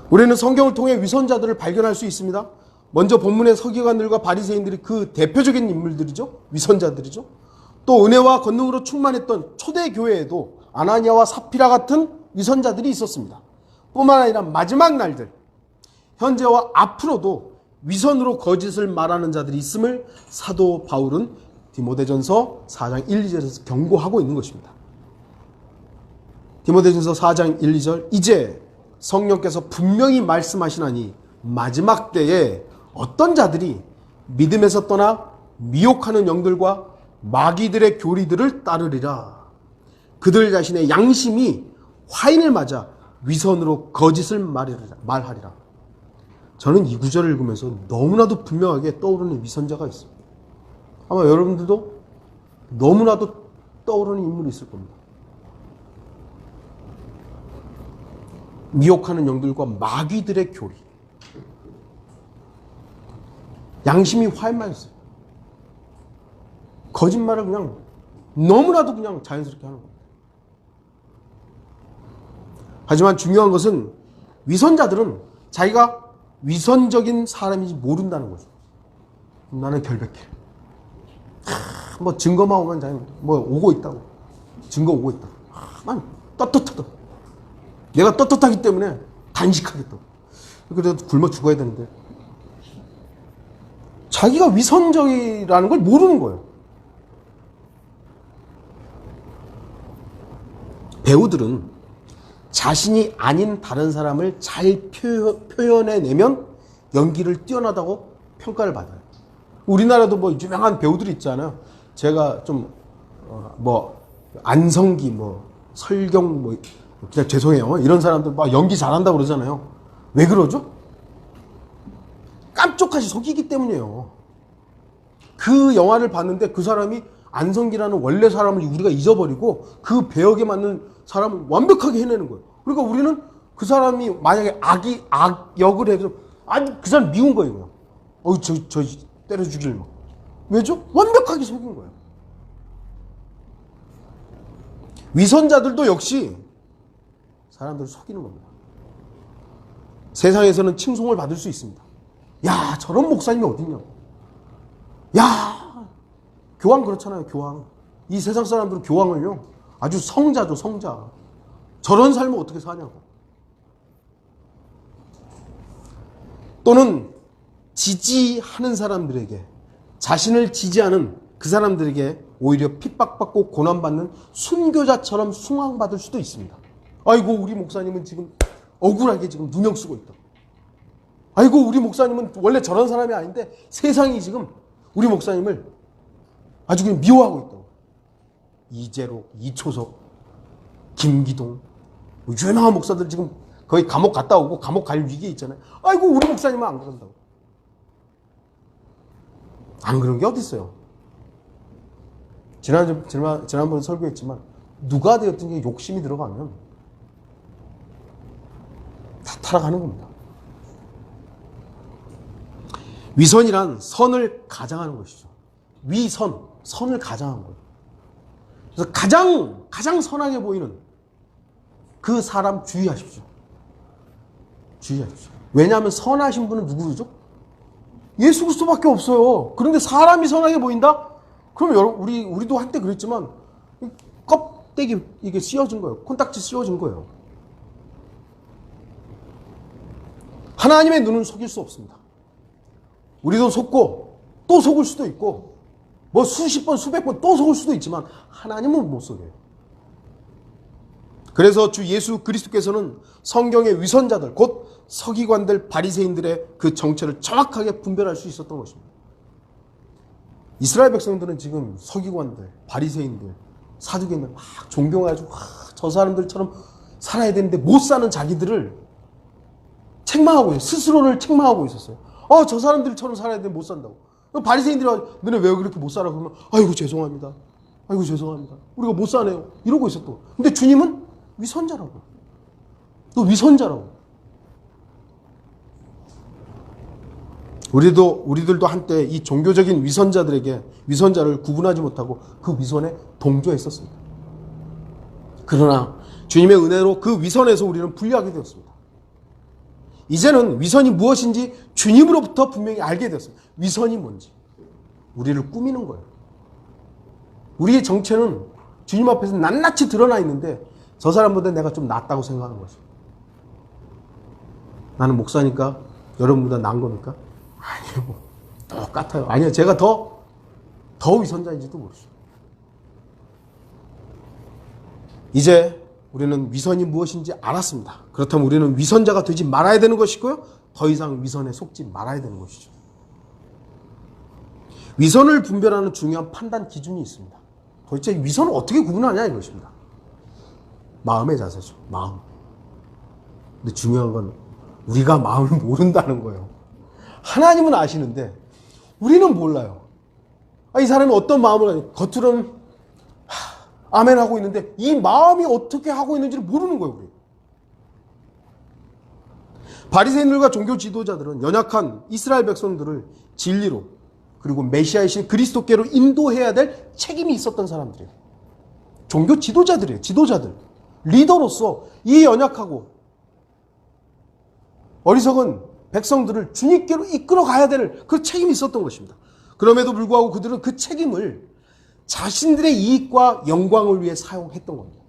[SPEAKER 1] 우리는 성경을 통해 위선자들을 발견할 수 있습니다. 먼저 본문의 서기관들과 바리새인들이 그 대표적인 인물들이죠. 위선자들이죠. 또 은혜와 권능으로 충만했던 초대교회에도 아나니아와 삽피라 같은 위선자들이 있었습니다. 뿐만 아니라 마지막 날들, 현재와 앞으로도 위선으로 거짓을 말하는 자들이 있음을 사도 바울은 디모데전서 4장 1, 2절에서 경고하고 있는 것입니다. 디모데전서 4장 1, 2절, 이제 성령께서 분명히 말씀하시나니 마지막 때에 어떤 자들이 믿음에서 떠나 미혹하는 영들과 마귀들의 교리들을 따르리라. 그들 자신의 양심이 화인을 맞아 위선으로 거짓을 말하리라. 저는 이 구절을 읽으면서 너무나도 분명하게 떠오르는 위선자가 있어요. 아마 여러분들도 너무나도 떠오르는 인물이 있을 겁니다. 미혹하는 영들과 마귀들의 교리. 양심이 활만했어요. 거짓말을 그냥 너무나도 그냥 자연스럽게 하는 겁니다. 하지만 중요한 것은 위선자들은 자기가 위선적인 사람인지 모른다는 거죠. 나는 결백해. 뭐 증거만 오면 자기 뭐 오고 있다고. 증거 오고 있다. 난 떳떳하다. 내가 떳떳하기 때문에 단식하겠다고. 그래도 굶어 죽어야 되는데 자기가 위선적이라는 걸 모르는 거예요. 배우들은 자신이 아닌 다른 사람을 잘 표현해내면 연기를 뛰어나다고 평가를 받아요. 우리나라도 뭐 유명한 배우들이 있잖아요. 제가 좀 안성기, 설경, 그냥 죄송해요. 이런 사람들 막 연기 잘한다고 그러잖아요. 왜 그러죠? 깜짝같이 속이기 때문이에요. 그 영화를 봤는데 그 사람이 안성기라는 원래 사람을 우리가 잊어버리고 그 배역에 맞는 사람을 완벽하게 해내는 거예요. 그러니까 우리는 그 사람이 만약에 악역을 해서 그 사람 미운 거예요. 저 때려 죽일 막. 왜죠? 완벽하게 속인 거예요. 위선자들도 역시 사람들을 속이는 겁니다. 세상에서는 칭송을 받을 수 있습니다. 야, 저런 목사님이 어딨냐. 야, 교황 그렇잖아요, 교황. 이 세상 사람들은 교황을요, 아주 성자죠, 성자. 저런 삶을 어떻게 사냐고. 또는 지지하는 사람들에게, 자신을 지지하는 그 사람들에게 오히려 핍박받고 고난받는 순교자처럼 숭앙받을 수도 있습니다. 아이고, 우리 목사님은 지금 억울하게 지금 누명 쓰고 있다. 아이고, 우리 목사님은 원래 저런 사람이 아닌데 세상이 지금 우리 목사님을 아주 그냥 미워하고 있다고. 이재록, 이초석, 김기동, 유명한 목사들 지금 거의 감옥 갔다 오고 감옥 갈 위기에 있잖아요. 아이고, 우리 목사님은 안 그런다고. 안 그런 게 어디 있어요? 지난번에 설교했지만 누가 되었든 게 욕심이 들어가면 다 타락하는 겁니다. 위선이란 선을 가장하는 것이죠. 위선, 선을 가장한 거예요. 그래서 가장 선하게 보이는 그 사람 주의하십시오. 주의하십시오. 왜냐하면 선하신 분은 누구죠? 예수 그리스도밖에 없어요. 그런데 사람이 선하게 보인다? 그럼 우리도 한때 그랬지만 껍데기 이게 씌워진 거예요. 콘딱지 씌워진 거예요. 하나님의 눈은 속일 수 없습니다. 우리도 속고 또 속을 수도 있고 뭐 수십 번 수백 번 또 속을 수도 있지만 하나님은 못 속여요. 그래서 주 예수 그리스도께서는 성경의 위선자들 곧 서기관들 바리새인들의 그 정체를 정확하게 분별할 수 있었던 것입니다. 이스라엘 백성들은 지금 서기관들, 바리새인들, 사두개인들 막 존경해가지고 저 사람들처럼 살아야 되는데 못 사는 자기들을 책망하고 있어요. 스스로를 책망하고 있었어요. 저 사람들처럼 살아야 되는데 못 산다고. 바리새인들이 너네 왜 그렇게 못 살아? 그러면 아이고 죄송합니다. 아이고 죄송합니다. 우리가 못 사네요. 이러고 있었던. 근데 주님은 위선자라고. 너 위선자라고. 우리들도 한때 이 종교적인 위선자를 구분하지 못하고 그 위선에 동조했었습니다. 그러나 주님의 은혜로 그 위선에서 우리는 분리하게 되었습니다. 이제는 위선이 무엇인지 주님으로부터 분명히 알게 되었습니다. 위선이 뭔지. 우리를 꾸미는 거예요. 우리의 정체는 주님 앞에서 낱낱이 드러나 있는데 저 사람보다 내가 좀 낫다고 생각하는 거죠. 나는 목사니까 여러분보다 나은 겁니까? 아니요. 똑같아요. 아니요. 제가 더 위선자인지도 모르죠. 이제 우리는 위선이 무엇인지 알았습니다. 그렇다면 우리는 위선자가 되지 말아야 되는 것이고요. 더 이상 위선에 속지 말아야 되는 것이죠. 위선을 분별하는 중요한 판단 기준이 있습니다. 도대체 위선을 어떻게 구분하냐 이것입니다. 마음의 자세죠. 마음. 근데 중요한 건 우리가 마음을 모른다는 거예요. 하나님은 아시는데 우리는 몰라요. 이 사람이 어떤 마음을 하니 겉으로는 아멘 하고 있는데 이 마음이 어떻게 하고 있는지를 모르는 거예요. 우리. 바리새인들과 종교 지도자들은 연약한 이스라엘 백성들을 진리로 그리고 메시아이신 그리스도께로 인도해야 될 책임이 있었던 사람들이에요. 종교 지도자들이에요. 지도자들. 리더로서 이 연약하고 어리석은 백성들을 주님께로 이끌어 가야 될 그 책임이 있었던 것입니다. 그럼에도 불구하고 그들은 그 책임을 자신들의 이익과 영광을 위해 사용했던 겁니다.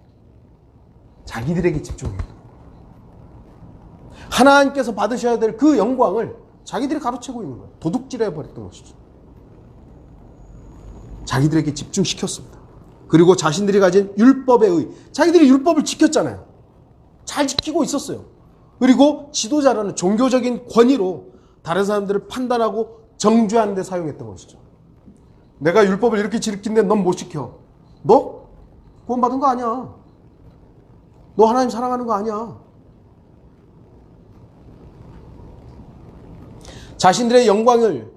[SPEAKER 1] 자기들에게 집중했던. 하나님께서 받으셔야 될 그 영광을 자기들이 가로채고 있는 거예요. 도둑질해 버렸던 것이죠. 자기들에게 집중시켰습니다. 그리고 자신들이 가진 율법에 의, 자기들이 율법을 지켰잖아요. 잘 지키고 있었어요. 그리고 지도자라는 종교적인 권위로 다른 사람들을 판단하고 정죄하는 데 사용했던 것이죠. 내가 율법을 이렇게 지키는데 넌 못 지켜. 너 구원받은 거 아니야. 너 하나님 사랑하는 거 아니야. 자신들의 영광을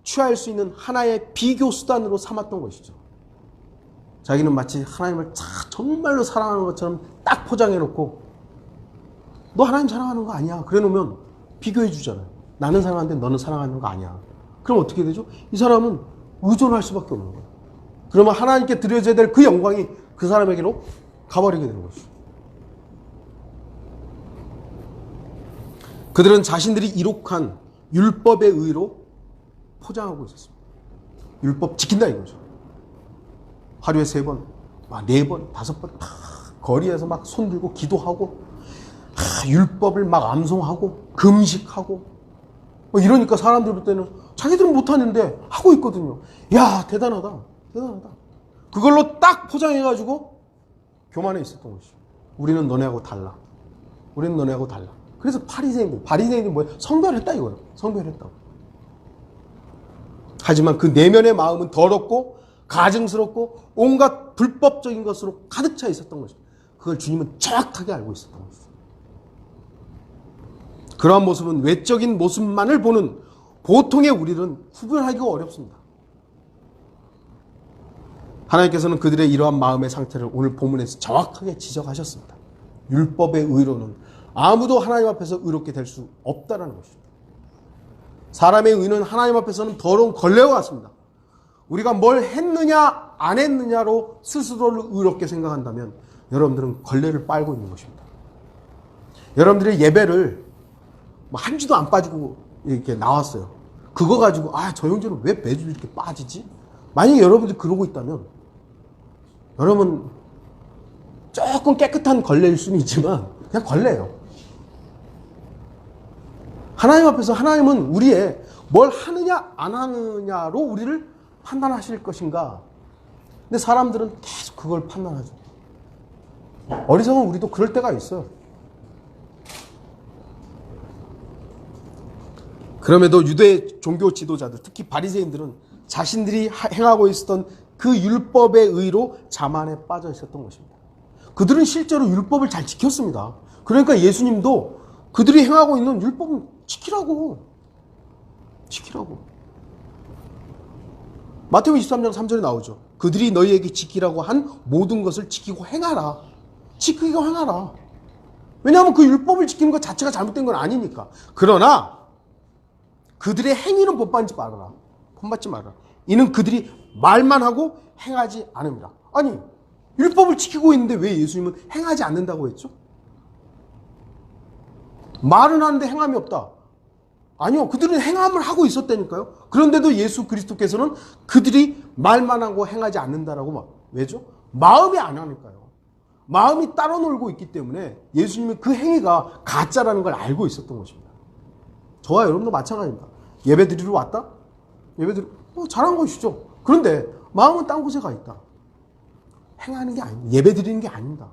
[SPEAKER 1] 취할 수 있는 하나의 비교 수단으로 삼았던 것이죠. 자기는 마치 하나님을 정말로 사랑하는 것처럼 딱 포장해놓고 너 하나님 사랑하는 거 아니야. 그래 놓으면 비교해 주잖아요. 나는 사랑하는데 너는 사랑하는 거 아니야. 그럼 어떻게 되죠? 이 사람은 의존할 수밖에 없는 거예요. 그러면 하나님께 드려져야 될 그 영광이 그 사람에게로 가버리게 되는 것이죠. 그들은 자신들이 이룩한 율법의 의로 포장하고 있었습니다. 율법 지킨다 이거죠. 하루에 3번, 4번, 5번 막 거리에서 막 손들고 기도하고 율법을 막 암송하고 금식하고 이러니까 사람들 볼 때는 자기들은 못하는데 하고 있거든요. 야 대단하다. 대단하다. 그걸로 딱 포장해가지고 교만해 있었던 것이죠. 우리는 너네하고 달라. 우리는 너네하고 달라. 그래서 바리새인들 뭐예요? 성별했다 이거예요. 성별했다고. 하지만 그 내면의 마음은 더럽고 가증스럽고 온갖 불법적인 것으로 가득 차 있었던 것입니다. 그걸 주님은 정확하게 알고 있었던 것입니다. 그러한 모습은 외적인 모습만을 보는 보통의 우리는 구별하기가 어렵습니다. 하나님께서는 그들의 이러한 마음의 상태를 오늘 본문에서 정확하게 지적하셨습니다. 율법의 의로는 아무도 하나님 앞에서 의롭게 될 수 없다는 것입니다. 사람의 의는 하나님 앞에서는 더러운 걸레와 같습니다. 우리가 뭘 했느냐 안 했느냐로 스스로를 의롭게 생각한다면 여러분들은 걸레를 빨고 있는 것입니다. 여러분들의 예배를 한 주도 안 빠지고 이렇게 나왔어요. 그거 가지고 저 형제는 왜 매주 이렇게 빠지지? 만약에 여러분들이 그러고 있다면 여러분 조금 깨끗한 걸레일 수는 있지만 그냥 걸레예요. 하나님 앞에서 하나님은 우리의 뭘 하느냐 안 하느냐로 우리를 판단하실 것인가. 근데 사람들은 계속 그걸 판단하죠. 어리석은 우리도 그럴 때가 있어요. 그럼에도 유대 종교 지도자들, 특히 바리새인들은 자신들이 행하고 있었던 그 율법의 의로 자만에 빠져 있었던 것입니다. 그들은 실제로 율법을 잘 지켰습니다. 그러니까 예수님도 그들이 행하고 있는 율법은 지키라고. 마태복음 23장 3절에 나오죠. 그들이 너희에게 지키라고 한 모든 것을 지키고 행하라. 지키고 행하라. 왜냐하면 그 율법을 지키는 것 자체가 잘못된 건 아니니까. 그러나 그들의 행위는 본받지 말아라. 본받지 말아라. 이는 그들이 말만 하고 행하지 않음이라. 아니, 율법을 지키고 있는데 왜 예수님은 행하지 않는다고 했죠? 말은 하는데 행함이 없다. 아니요. 그들은 행함을 하고 있었다니까요. 그런데도 예수 그리스도께서는 그들이 말만 하고 행하지 않는다라고 왜죠? 마음이 안 하니까요. 마음이 따로 놀고 있기 때문에 예수님은 그 행위가 가짜라는 걸 알고 있었던 것입니다. 저와 여러분도 마찬가지입니다. 예배 드리러 왔다? 예배 드리러 잘한 것이죠. 그런데 마음은 딴 곳에 가 있다. 행하는 게 아닙니다. 예배 드리는 게 아닙니다.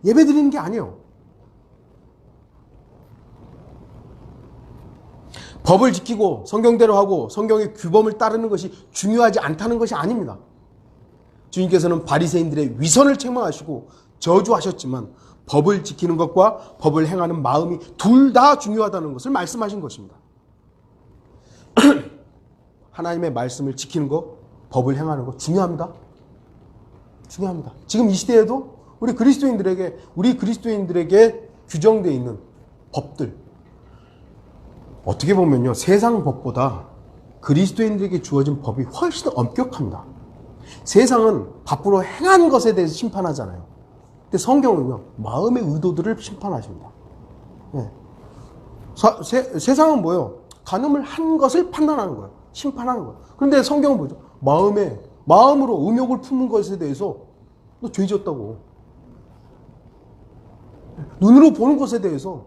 [SPEAKER 1] 예배 드리는 게 아니에요. 법을 지키고 성경대로 하고 성경의 규범을 따르는 것이 중요하지 않다는 것이 아닙니다. 주님께서는 바리새인들의 위선을 책망하시고 저주하셨지만 법을 지키는 것과 법을 행하는 마음이 둘 다 중요하다는 것을 말씀하신 것입니다. 하나님의 말씀을 지키는 것, 법을 행하는 것 중요합니다. 중요합니다. 지금 이 시대에도 우리 그리스도인들에게 규정되어 있는 법들, 어떻게 보면요, 세상 법보다 그리스도인들에게 주어진 법이 훨씬 엄격합니다. 세상은 밖으로 행한 것에 대해서 심판하잖아요. 근데 성경은요, 마음의 의도들을 심판하십니다. 네. 세상은 뭐예요? 간음을 한 것을 판단하는 거예요. 심판하는 거예요. 그런데 성경은 뭐죠? 마음으로 음욕을 품는 것에 대해서 너 죄 지었다고. 눈으로 보는 것에 대해서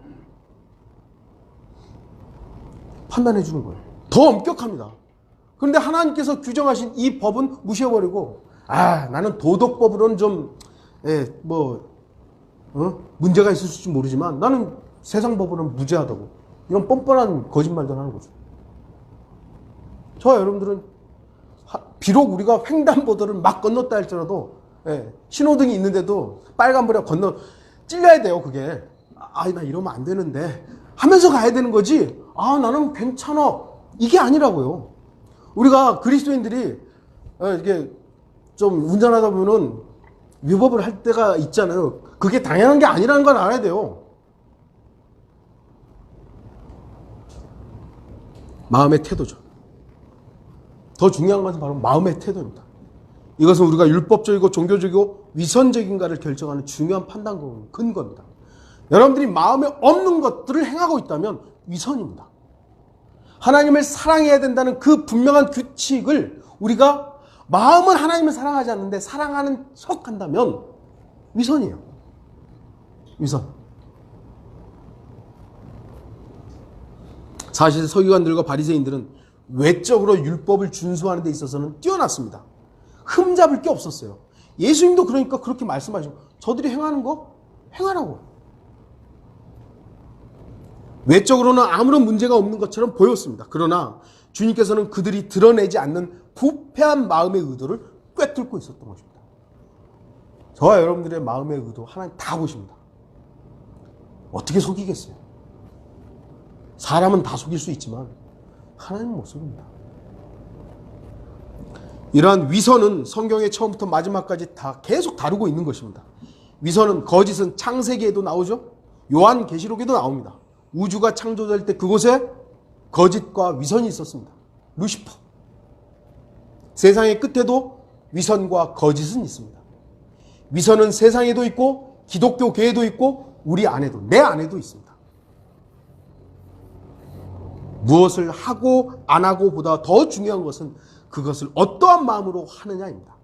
[SPEAKER 1] 판단해 주는 거예요. 더 엄격합니다. 그런데 하나님께서 규정하신 이 법은 무시해버리고, 나는 도덕법으로는 좀, 문제가 있을지 모르지만 나는 세상 법으로는 무죄하다고. 이런 뻔뻔한 거짓말도 하는 거죠. 저와 여러분들은 비록 우리가 횡단보도를 막 건넜다 할지라도 신호등이 있는데도 빨간불에 찔려야 돼요. 그게 나 이러면 안 되는데 하면서 가야 되는 거지. 나는 괜찮아, 이게 아니라고요. 우리가 그리스도인들이 이게 좀 운전하다 보면은 위법을 할 때가 있잖아요. 그게 당연한 게 아니라는 걸 알아야 돼요. 마음의 태도죠. 더 중요한 것은 바로 마음의 태도입니다. 이것은 우리가 율법적이고 종교적이고 위선적인가를 결정하는 중요한 판단 근거입니다. 여러분들이 마음에 없는 것들을 행하고 있다면 위선입니다. 하나님을 사랑해야 된다는 그 분명한 규칙을 우리가 마음은 하나님을 사랑하지 않는데 사랑하는 척 한다면 위선이에요. 위선. 사실 서기관들과 바리새인들은 외적으로 율법을 준수하는 데 있어서는 뛰어났습니다. 흠잡을 게 없었어요. 예수님도 그러니까 그렇게 말씀하시고, 저들이 행하는 거 행하라고. 외적으로는 아무런 문제가 없는 것처럼 보였습니다. 그러나 주님께서는 그들이 드러내지 않는 부패한 마음의 의도를 꿰뚫고 있었던 것입니다. 저와 여러분들의 마음의 의도 하나님 다 보십니다. 어떻게 속이겠어요? 사람은 다 속일 수 있지만 하나님은 못 속입니다. 이러한 위선은 성경의 처음부터 마지막까지 다 계속 다루고 있는 것입니다. 위선은, 거짓은 창세기에도 나오죠. 요한계시록에도 나옵니다. 우주가 창조될 때 그곳에 거짓과 위선이 있었습니다. 루시퍼. 세상의 끝에도 위선과 거짓은 있습니다. 위선은 세상에도 있고 기독교계에도 있고 우리 안에도, 내 안에도 있습니다. 무엇을 하고 안 하고 보다 더 중요한 것은 그것을 어떠한 마음으로 하느냐입니다.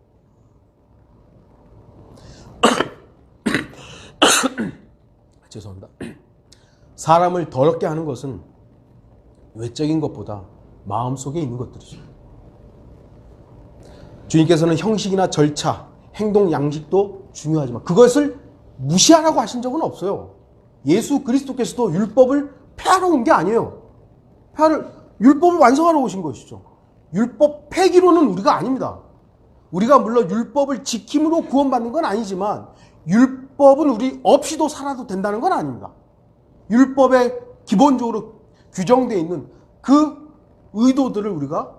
[SPEAKER 1] 죄송합니다. 사람을 더럽게 하는 것은 외적인 것보다 마음속에 있는 것들이죠. 주님께서는 형식이나 절차, 행동 양식도 중요하지만 그것을 무시하라고 하신 적은 없어요. 예수 그리스도께서도 율법을 폐하러 온 게 아니에요. 율법을 완성하러 오신 것이죠. 율법 폐기로는 우리가 아닙니다. 우리가 물론 율법을 지킴으로 구원받는 건 아니지만 율법은 우리 없이도 살아도 된다는 건 아닙니다. 율법에 기본적으로 규정되어 있는 그 의도들을 우리가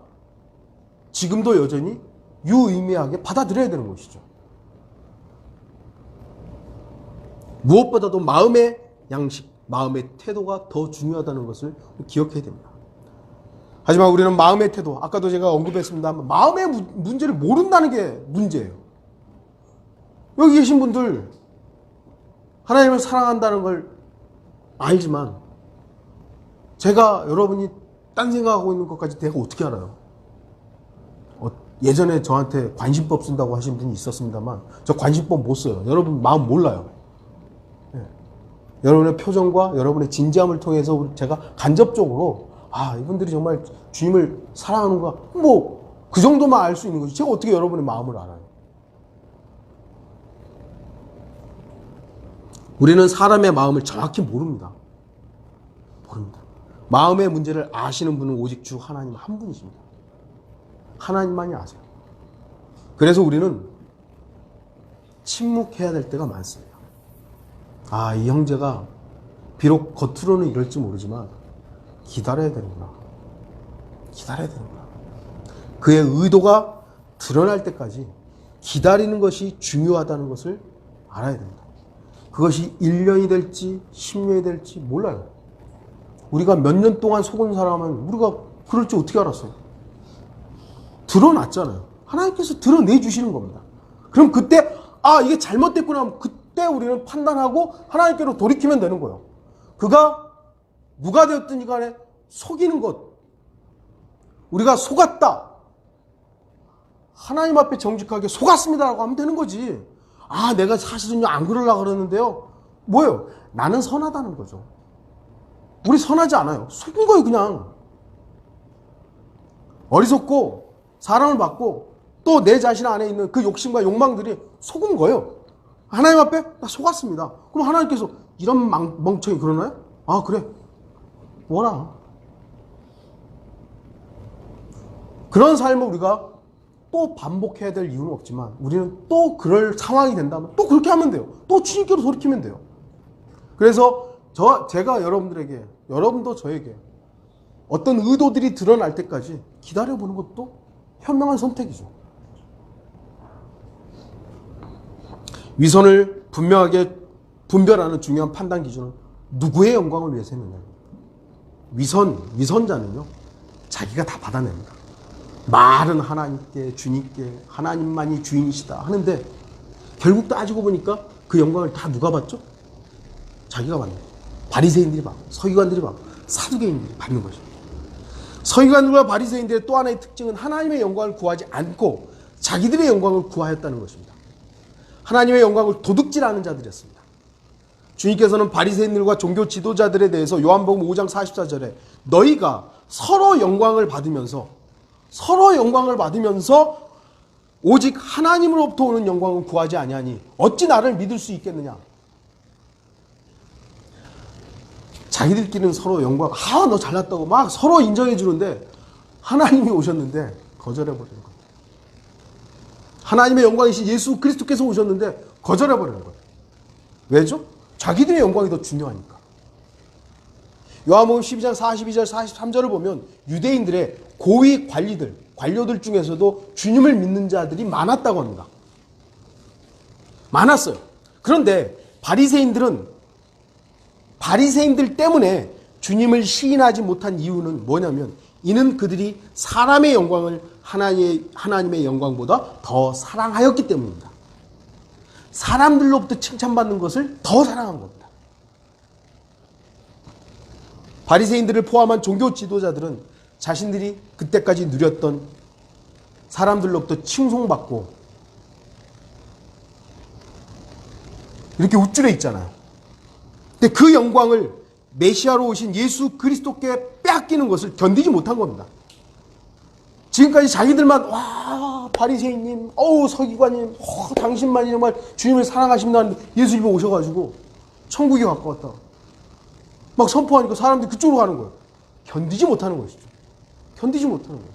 [SPEAKER 1] 지금도 여전히 유의미하게 받아들여야 되는 것이죠. 무엇보다도 마음의 양식, 마음의 태도가 더 중요하다는 것을 기억해야 됩니다. 하지만 우리는 마음의 태도, 아까도 제가 언급했습니다만 마음의 문제를 모른다는 게 문제예요. 여기 계신 분들 하나님을 사랑한다는 걸 알지만 제가 여러분이 딴 생각하고 있는 것까지 내가 어떻게 알아요? 예전에 저한테 관심법 쓴다고 하신 분이 있었습니다만 저 관심법 못 써요. 여러분 마음 몰라요. 네. 여러분의 표정과 여러분의 진지함을 통해서 제가 간접적으로 이분들이 정말 주님을 사랑하는가 그 정도만 알 수 있는 거지. 제가 어떻게 여러분의 마음을 알아요? 우리는 사람의 마음을 정확히 모릅니다. 마음의 문제를 아시는 분은 오직 주 하나님 한 분이십니다. 하나님만이 아세요. 그래서 우리는 침묵해야 될 때가 많습니다. 아, 이 형제가 비록 겉으로는 이럴지 모르지만 기다려야 되는구나. 기다려야 되는구나. 그의 의도가 드러날 때까지 기다리는 것이 중요하다는 것을 알아야 됩니다. 그것이 1년이 될지 10년이 될지 몰라요. 우리가 몇 년 동안 속은 사람은 우리가 그럴 줄 어떻게 알았어요? 드러났잖아요. 하나님께서 드러내 주시는 겁니다. 그럼 그때 아, 이게 잘못됐구나 하면 그때 우리는 판단하고 하나님께로 돌이키면 되는 거예요. 그가 누가 되었든지 간에 속이는 것, 우리가 속았다, 하나님 앞에 정직하게 속았습니다라고 하면 되는 거지. 아, 내가 사실은요 안 그러려고 그러는데요. 뭐예요? 나는 선하다는 거죠. 우리 선하지 않아요. 속은 거예요. 그냥 어리석고 사랑을 받고 또 내 자신 안에 있는 그 욕심과 욕망들이 속은 거예요. 하나님 앞에 나 속았습니다. 그럼 하나님께서 이런 멍청이 그러나요? 아, 그래, 뭐라. 그런 삶을 우리가 또 반복해야 될 이유는 없지만 우리는 또 그럴 상황이 된다면 또 그렇게 하면 돼요. 또 주님께로 돌이키면 돼요. 그래서 제가 여러분들에게, 여러분도 저에게 어떤 의도들이 드러날 때까지 기다려보는 것도 현명한 선택이죠. 위선을 분명하게 분별하는 중요한 판단 기준은 누구의 영광을 위해서 했느냐. 위선자는요 자기가 다 받아냅니다. 말은 하나님께, 주님께, 하나님만이 주인이시다 하는데 결국 따지고 보니까 그 영광을 다 누가 받죠? 자기가 받는 거예요. 바리새인들이 받고 서기관들이 받고 사두개인들이 받는 거죠. 서기관들과 바리새인들의 또 하나의 특징은 하나님의 영광을 구하지 않고 자기들의 영광을 구하였다는 것입니다. 하나님의 영광을 도둑질하는 자들이었습니다. 주님께서는 바리새인들과 종교 지도자들에 대해서 요한복음 5장 44절에 너희가 서로 영광을 받으면서 오직 하나님으로부터 오는 영광을 구하지 아니하니 어찌 나를 믿을 수 있겠느냐. 자기들끼리는 서로 영광, 아, 너 잘났다고 막 서로 인정해 주는데 하나님이 오셨는데 거절해버리는 거예요. 하나님의 영광이신 예수 그리스도께서 오셨는데 거절해버리는 거예요. 왜죠? 자기들의 영광이 더 중요하니까. 요한복음 12장 42절 43절을 보면 유대인들의 고위 관료들 중에서도 주님을 믿는 자들이 많았다고 합니다. 많았어요. 그런데 바리새인들 때문에 주님을 시인하지 못한 이유는 뭐냐면 이는 그들이 사람의 영광을 하나님의 영광보다 더 사랑하였기 때문입니다. 사람들로부터 칭찬받는 것을 더 사랑한 겁니다. 바리새인들을 포함한 종교 지도자들은 자신들이 그때까지 누렸던 사람들로부터 칭송받고 이렇게 우쭐해 있잖아요. 근데 그 영광을 메시아로 오신 예수 그리스도께 빼앗기는 것을 견디지 못한 겁니다. 지금까지 자기들만 와 바리새인님, 서기관님, 당신만이 정말 주님을 사랑하십니다 하는데 예수님이 오셔가지고 천국이 가까웠다 막 선포하니까 사람들이 그쪽으로 가는 거예요. 견디지 못하는 것이죠. 견디지 못하는 거예요.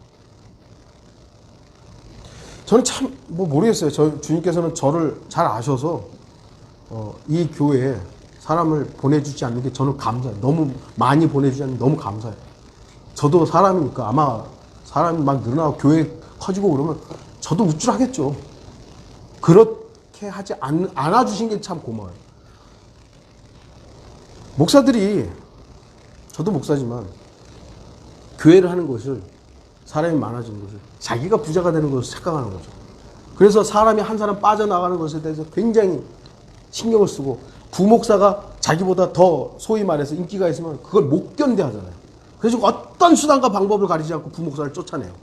[SPEAKER 1] 저는 참 모르겠어요. 주님께서는 저를 잘 아셔서 이 교회에 사람을 보내주지 않는 게 저는 감사해요. 너무 많이 보내주지 않는 게 너무 감사해요. 저도 사람이니까 아마 사람이 막 늘어나고 교회 커지고 그러면 저도 우쭐하겠죠. 그렇게 하지 않아주신 게 참 고마워요. 목사들이, 저도 목사지만 교회를 하는 것을, 사람이 많아지는 것을 자기가 부자가 되는 것을 착각하는 거죠. 그래서 사람이 한 사람 빠져나가는 것에 대해서 굉장히 신경을 쓰고, 부목사가 자기보다 더 소위 말해서 인기가 있으면 그걸 못 견뎌 하잖아요. 그래서 어떤 수단과 방법을 가리지 않고 부목사를 쫓아내요.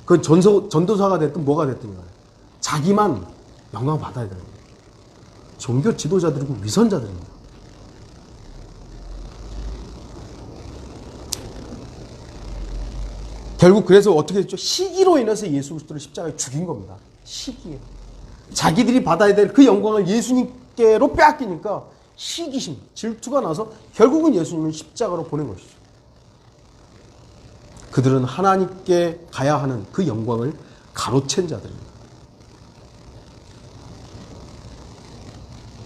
[SPEAKER 1] 그건 전도사가 됐든 뭐가 됐든 간에 자기만 영광 받아야 되는 거예요. 종교 지도자들이고 위선자들입니다. 결국 그래서 어떻게 됐죠? 시기로 인해서 예수 그리스도를 십자가에 죽인 겁니다. 시기에. 자기들이 받아야 될 그 영광을 예수님께로 빼앗기니까 시기심, 질투가 나서 결국은 예수님을 십자가로 보낸 것이죠. 그들은 하나님께 가야 하는 그 영광을 가로챈 자들입니다.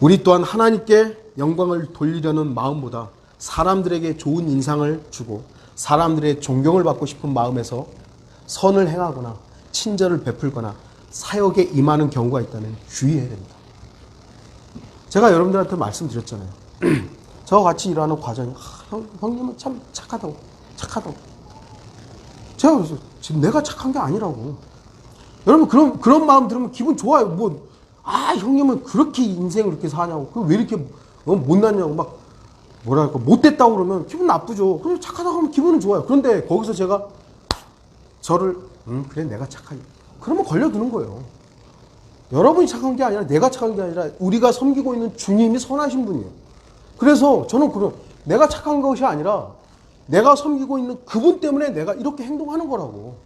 [SPEAKER 1] 우리 또한 하나님께 영광을 돌리려는 마음보다 사람들에게 좋은 인상을 주고 사람들의 존경을 받고 싶은 마음에서 선을 행하거나 친절을 베풀거나 사역에 임하는 경우가 있다면 주의해야 됩니다. 제가 여러분들한테 말씀드렸잖아요. 저와 같이 일하는 과정이 형님은 참 착하다고. 제가 그래서 지금 내가 착한 게 아니라고. 여러분 그런 마음 들으면 기분 좋아요. 형님은 그렇게 인생을 이렇게 사냐고. 왜 이렇게 못났냐고 막 뭐랄까 못됐다고 그러면 기분 나쁘죠. 그럼 착하다고 하면 기분은 좋아요. 그런데 거기서 제가 저를 그래 내가 착하지. 그러면 걸려드는 거예요. 여러분이 착한 게 아니라 내가 착한 게 아니라 우리가 섬기고 있는 주님이 선하신 분이에요. 그래서 저는 내가 착한 것이 아니라 내가 섬기고 있는 그분 때문에 내가 이렇게 행동하는 거라고.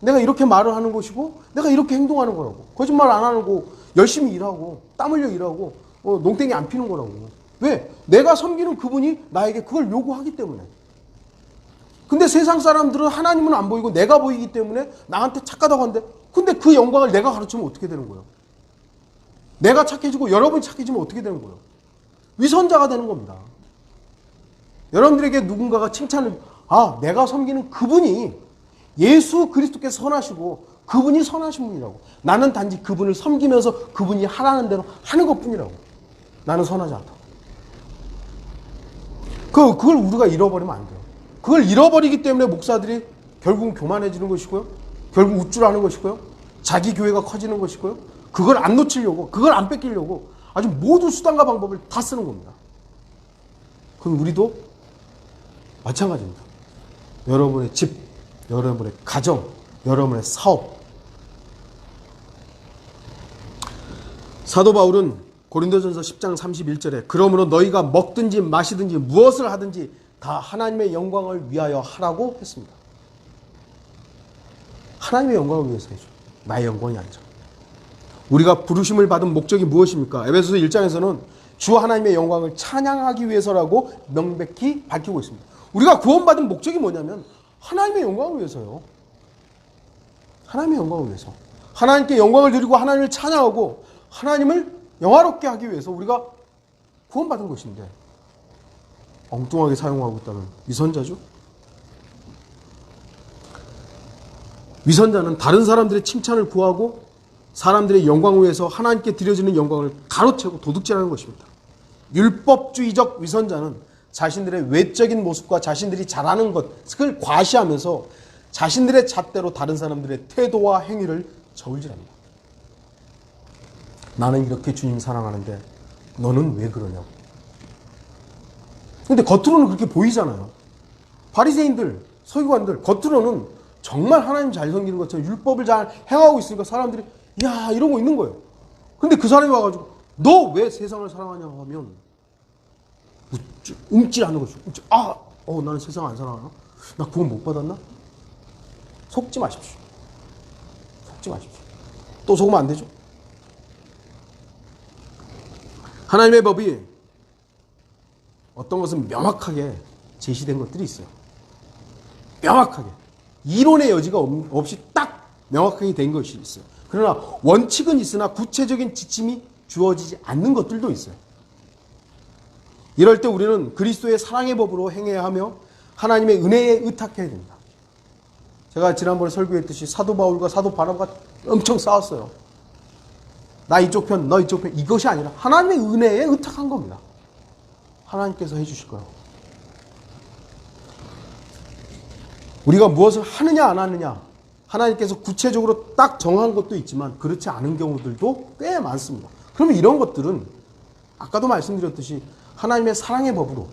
[SPEAKER 1] 내가 이렇게 말을 하는 것이고 내가 이렇게 행동하는 거라고. 거짓말 안 하고 열심히 일하고 땀 흘려 일하고 농땡이 안 피는 거라고. 왜? 내가 섬기는 그분이 나에게 그걸 요구하기 때문에. 근데 세상 사람들은 하나님은 안 보이고 내가 보이기 때문에 나한테 착하다고 하는데 근데 그 영광을 내가 가르치면 어떻게 되는 거예요? 내가 착해지고 여러분이 착해지면 어떻게 되는 거예요? 위선자가 되는 겁니다. 여러분들에게 누군가가 칭찬을 내가 섬기는 그분이 예수 그리스도께서 선하시고 그분이 선하신 분이라고. 나는 단지 그분을 섬기면서 그분이 하라는 대로 하는 것뿐이라고. 나는 선하지 않다고. 그걸 우리가 잃어버리면 안 돼요. 그걸 잃어버리기 때문에 목사들이 결국은 교만해지는 것이고요. 결국 우쭐하는 것이고요. 자기 교회가 커지는 것이고요. 그걸 안 놓치려고, 그걸 안 뺏기려고 아주 모든 수단과 방법을 다 쓰는 겁니다. 그럼 우리도 마찬가지입니다. 여러분의 집, 여러분의 가정, 여러분의 사업. 사도 바울은 고린도전서 10장 31절에 그러므로 너희가 먹든지 마시든지 무엇을 하든지 다 하나님의 영광을 위하여 하라고 했습니다. 하나님의 영광을 위해서 해줘. 나의 영광이 아니죠. 우리가 부르심을 받은 목적이 무엇입니까? 에베소서 1장에서는 주 하나님의 영광을 찬양하기 위해서라고 명백히 밝히고 있습니다. 우리가 구원받은 목적이 뭐냐면 하나님의 영광을 위해서요. 하나님의 영광을 위해서. 하나님께 영광을 드리고 하나님을 찬양하고 하나님을 영화롭게 하기 위해서 우리가 구원받은 것인데 엉뚱하게 사용하고 있다면 위선자죠? 위선자는 다른 사람들의 칭찬을 구하고 사람들의 영광을 위해서 하나님께 드려지는 영광을 가로채고 도둑질하는 것입니다. 율법주의적 위선자는 자신들의 외적인 모습과 자신들이 잘하는 것을 과시하면서 자신들의 잣대로 다른 사람들의 태도와 행위를 저울질합니다. 나는 이렇게 주님 사랑하는데 너는 왜 그러냐고. 근데 겉으로는 그렇게 보이잖아요. 바리새인들, 서기관들 겉으로는 정말 하나님 잘 섬기는 것처럼 율법을 잘 행하고 있으니까 사람들이 야 이러고 있는 거예요. 근데 그 사람이 와가지고 너 왜 세상을 사랑하냐고 하면 움찔하는 거죠. 나는 세상 안 사랑하나? 나 구원 못 받았나? 속지 마십시오. 속지 마십시오. 또 속으면 안 되죠. 하나님의 법이 어떤 것은 명확하게 제시된 것들이 있어요. 명확하게. 이론의 여지가 없이 딱 명확하게 된 것이 있어요. 그러나 원칙은 있으나 구체적인 지침이 주어지지 않는 것들도 있어요. 이럴 때 우리는 그리스도의 사랑의 법으로 행해야 하며 하나님의 은혜에 의탁해야 됩니다. 제가 지난번에 설교했듯이 사도 바울과 사도 바나바가 엄청 싸웠어요. 나 이쪽 편, 너 이쪽 편. 이것이 아니라 하나님의 은혜에 의탁한 겁니다. 하나님께서 해주실 거라고. 우리가 무엇을 하느냐 안 하느냐 하나님께서 구체적으로 딱 정한 것도 있지만 그렇지 않은 경우들도 꽤 많습니다. 그러면 이런 것들은 아까도 말씀드렸듯이 하나님의 사랑의 법으로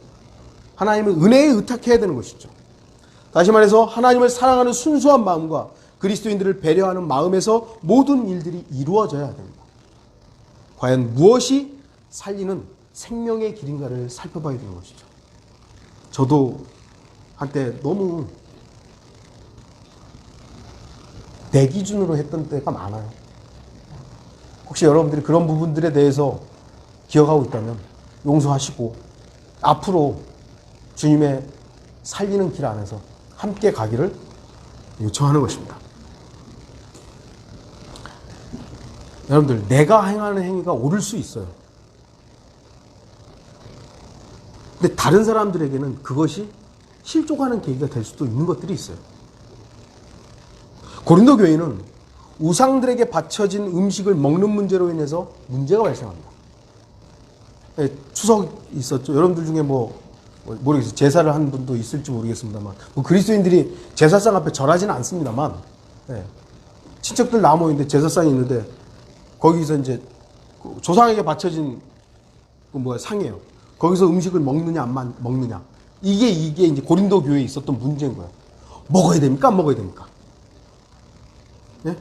[SPEAKER 1] 하나님의 은혜에 의탁해야 되는 것이죠. 다시 말해서 하나님을 사랑하는 순수한 마음과 그리스도인들을 배려하는 마음에서 모든 일들이 이루어져야 됩니다. 과연 무엇이 살리는 생명의 길인가를 살펴봐야 되는 것이죠. 저도 한때 너무 내 기준으로 했던 때가 많아요. 혹시 여러분들이 그런 부분들에 대해서 기억하고 있다면 용서하시고 앞으로 주님의 살리는 길 안에서 함께 가기를 요청하는 것입니다. 여러분들 내가 행하는 행위가 옳을 수 있어요. 근데 다른 사람들에게는 그것이 실족하는 계기가 될 수도 있는 것들이 있어요. 고린도 교회는 우상들에게 바쳐진 음식을 먹는 문제로 인해서 문제가 발생합니다. 추석 있었죠. 여러분들 중에 모르겠어요. 제사를 한 분도 있을지 모르겠습니다만, 그리스도인들이 제사상 앞에 절하지는 않습니다만, 친척들 나모 있는데 제사상이 있는데 거기서 이제 조상에게 바쳐진 상이에요. 거기서 음식을 먹느냐 안 먹느냐. 이게 이제 고린도 교회에 있었던 문제인 거예요. 먹어야 됩니까? 안 먹어야 됩니까? 예?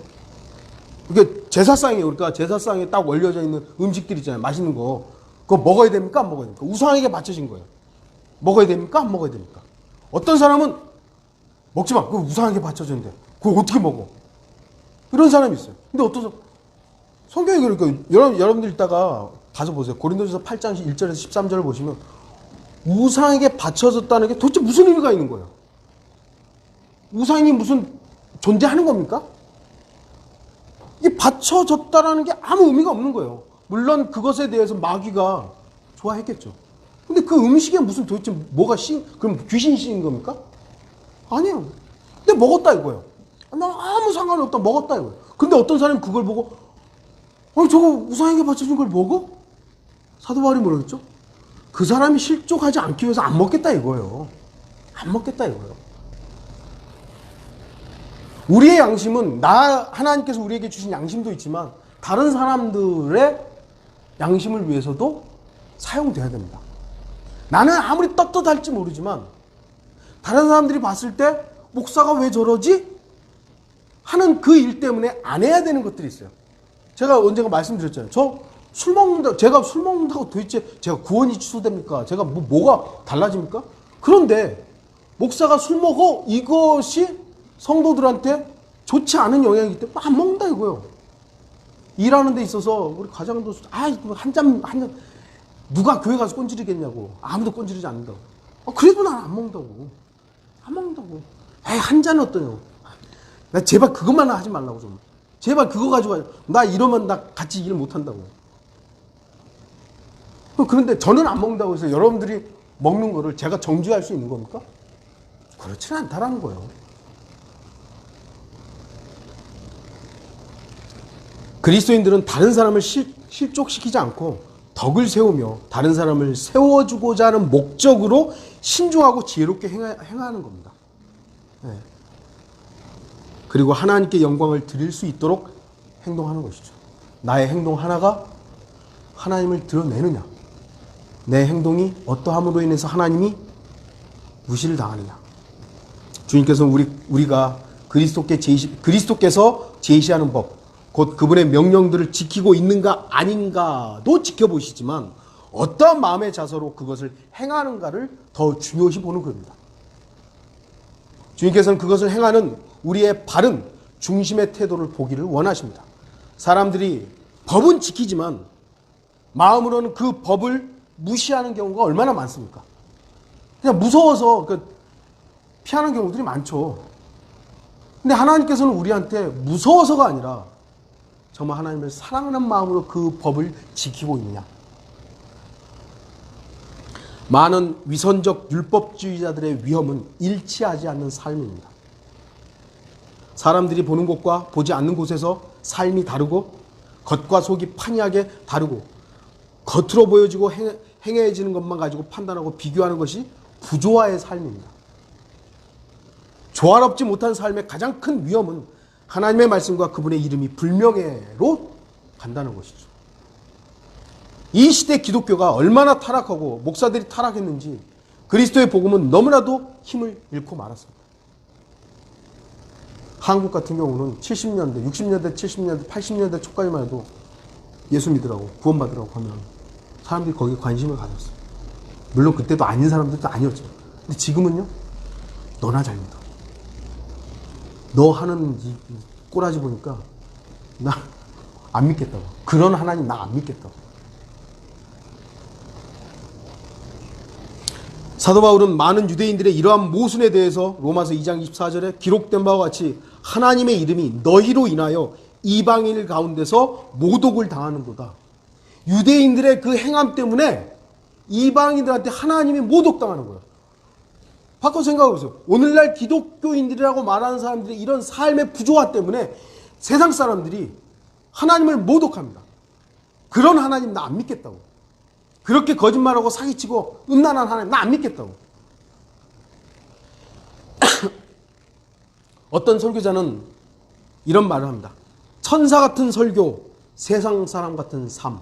[SPEAKER 1] 이게 제사상이에요. 그러니까 제사상에 딱 올려져 있는 음식들 있잖아요. 맛있는 거. 그거 먹어야 됩니까? 안 먹어야 됩니까? 우상에게 바쳐진 거예요. 먹어야 됩니까? 안 먹어야 됩니까? 어떤 사람은 먹지 마. 그거 우상에게 바쳐졌는데. 그걸 어떻게 먹어? 이런 사람이 있어요. 근데 어떤 사람, 성경이 그러니까 여러분들 이따가 가서 보세요. 고린도전서 8장 1절에서 13절을 보시면 우상에게 바쳐졌다는 게 도대체 무슨 의미가 있는 거예요? 우상이 무슨 존재하는 겁니까? 이게 바쳐졌다라는 게 아무 의미가 없는 거예요. 물론 그것에 대해서 마귀가 좋아했겠죠. 근데 그 음식에 무슨 도대체 뭐가 그럼 귀신 씌인 겁니까? 아니에요. 근데 먹었다 이거예요. 나 아무 상관이 없다. 먹었다 이거예요. 근데 어떤 사람이 그걸 보고 저거 우상에게 바쳐진 걸 먹어? 사도 바울이 뭐라고 했죠? 그 사람이 실족하지 않기 위해서 안 먹겠다 이거예요. 안 먹겠다 이거예요. 우리의 양심은 하나님께서 우리에게 주신 양심도 있지만 다른 사람들의 양심을 위해서도 사용돼야 됩니다. 나는 아무리 떳떳할지 모르지만 다른 사람들이 봤을 때 목사가 왜 저러지? 하는 그 일 때문에 안 해야 되는 것들이 있어요. 제가 언젠가 말씀드렸잖아요. 제가 술 먹는다고 도대체 제가 구원이 취소됩니까? 제가 뭐가 달라집니까? 그런데 목사가 술 먹어 이것이 성도들한테 좋지 않은 영향이기 때문에 안 먹는다 이거예요. 일하는 데 있어서 우리 과장도 한 잔 누가 교회 가서 꼰지르겠냐고. 아무도 꼰지르지 않는다고. 그래도 난 안 먹는다고. 안 먹는다고. 한 잔은 어떠냐고. 나 제발 그것만 하지 말라고 좀. 제발 그거 가지고 나 이러면 나 같이 일 못 한다고. 그런데 저는 안 먹는다고 해서 여러분들이 먹는 거를 제가 정죄할 수 있는 겁니까? 그렇지는 않다라는 거예요. 그리스도인들은 다른 사람을 실족시키지 않고 덕을 세우며 다른 사람을 세워주고자 하는 목적으로 신중하고 지혜롭게 행하는 겁니다. 네. 그리고 하나님께 영광을 드릴 수 있도록 행동하는 것이죠. 나의 행동 하나가 하나님을 드러내느냐, 내 행동이 어떠함으로 인해서 하나님이 무시를 당하느냐. 주님께서는 우리가 그리스도께서 제시하는 법, 곧 그분의 명령들을 지키고 있는가 아닌가도 지켜보시지만 어떠한 마음의 자세로 그것을 행하는가를 더 중요시 보는 겁니다. 주님께서는 그것을 행하는 우리의 바른 중심의 태도를 보기를 원하십니다. 사람들이 법은 지키지만 마음으로는 그 법을 무시하는 경우가 얼마나 많습니까? 그냥 무서워서 피하는 경우들이 많죠. 근데 하나님께서는 우리한테 무서워서가 아니라 정말 하나님을 사랑하는 마음으로 그 법을 지키고 있느냐. 많은 위선적 율법주의자들의 위험은 일치하지 않는 삶입니다. 사람들이 보는 곳과 보지 않는 곳에서 삶이 다르고 겉과 속이 판이하게 다르고 겉으로 보여지고 행해지는 것만 가지고 판단하고 비교하는 것이 부조화의 삶입니다. 조화롭지 못한 삶의 가장 큰 위험은 하나님의 말씀과 그분의 이름이 불명예로 간다는 것이죠. 이 시대 기독교가 얼마나 타락하고 목사들이 타락했는지 그리스도의 복음은 너무나도 힘을 잃고 말았습니다. 한국 같은 경우는 70년대, 60년대, 70년대, 80년대 초까지만 해도 예수 믿으라고 구원받으라고 하면 사람들이 거기에 관심을 가졌어요. 물론 그때도 아닌 사람들도 아니었죠. 근데 지금은요, 너나 잘 믿어. 너 하는 이 꼬라지 보니까 나 안 믿겠다고. 그런 하나님 나 안 믿겠다고. 사도 바울은 많은 유대인들의 이러한 모순에 대해서 로마서 2장 24절에 기록된 바와 같이 하나님의 이름이 너희로 인하여 이방인들 가운데서 모독을 당하는도다. 유대인들의 그 행함 때문에 이방인들한테 하나님이 모독당하는 거예요. 바꿔 생각해보세요. 오늘날 기독교인들이라고 말하는 사람들이 이런 삶의 부조화 때문에 세상 사람들이 하나님을 모독합니다. 그런 하나님 나 안 믿겠다고. 그렇게 거짓말하고 사기치고 음란한 하나님 나 안 믿겠다고. 어떤 설교자는 이런 말을 합니다. 천사 같은 설교, 세상 사람 같은 삶.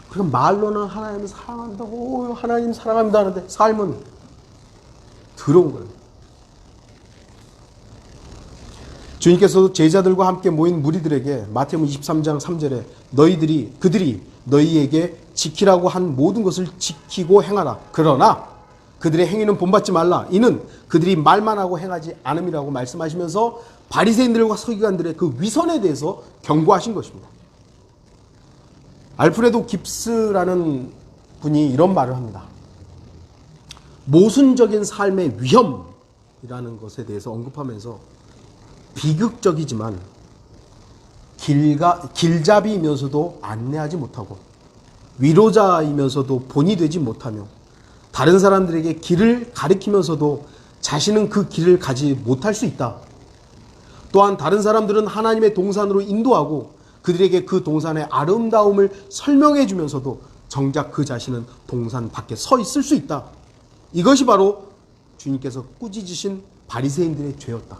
[SPEAKER 1] 그러니까 말로는 하나님을 사랑한다고, 하나님 사랑합니다 하는데 삶은 더러운 거예요. 주님께서도 제자들과 함께 모인 무리들에게 마태복음 23장 3절에 그들이 너희에게 지키라고 한 모든 것을 지키고 행하라. 그러나 그들의 행위는 본받지 말라. 이는 그들이 말만 하고 행하지 않음이라고 말씀하시면서 바리새인들과 서기관들의 그 위선에 대해서 경고하신 것입니다. 알프레도 깁스라는 분이 이런 말을 합니다. 모순적인 삶의 위험이라는 것에 대해서 언급하면서 비극적이지만 길잡이이면서도 안내하지 못하고 위로자이면서도 본이 되지 못하며 다른 사람들에게 길을 가리키면서도 자신은 그 길을 가지 못할 수 있다. 또한 다른 사람들은 하나님의 동산으로 인도하고 그들에게 그 동산의 아름다움을 설명해 주면서도 정작 그 자신은 동산 밖에 서 있을 수 있다. 이것이 바로 주님께서 꾸짖으신 바리새인들의 죄였다.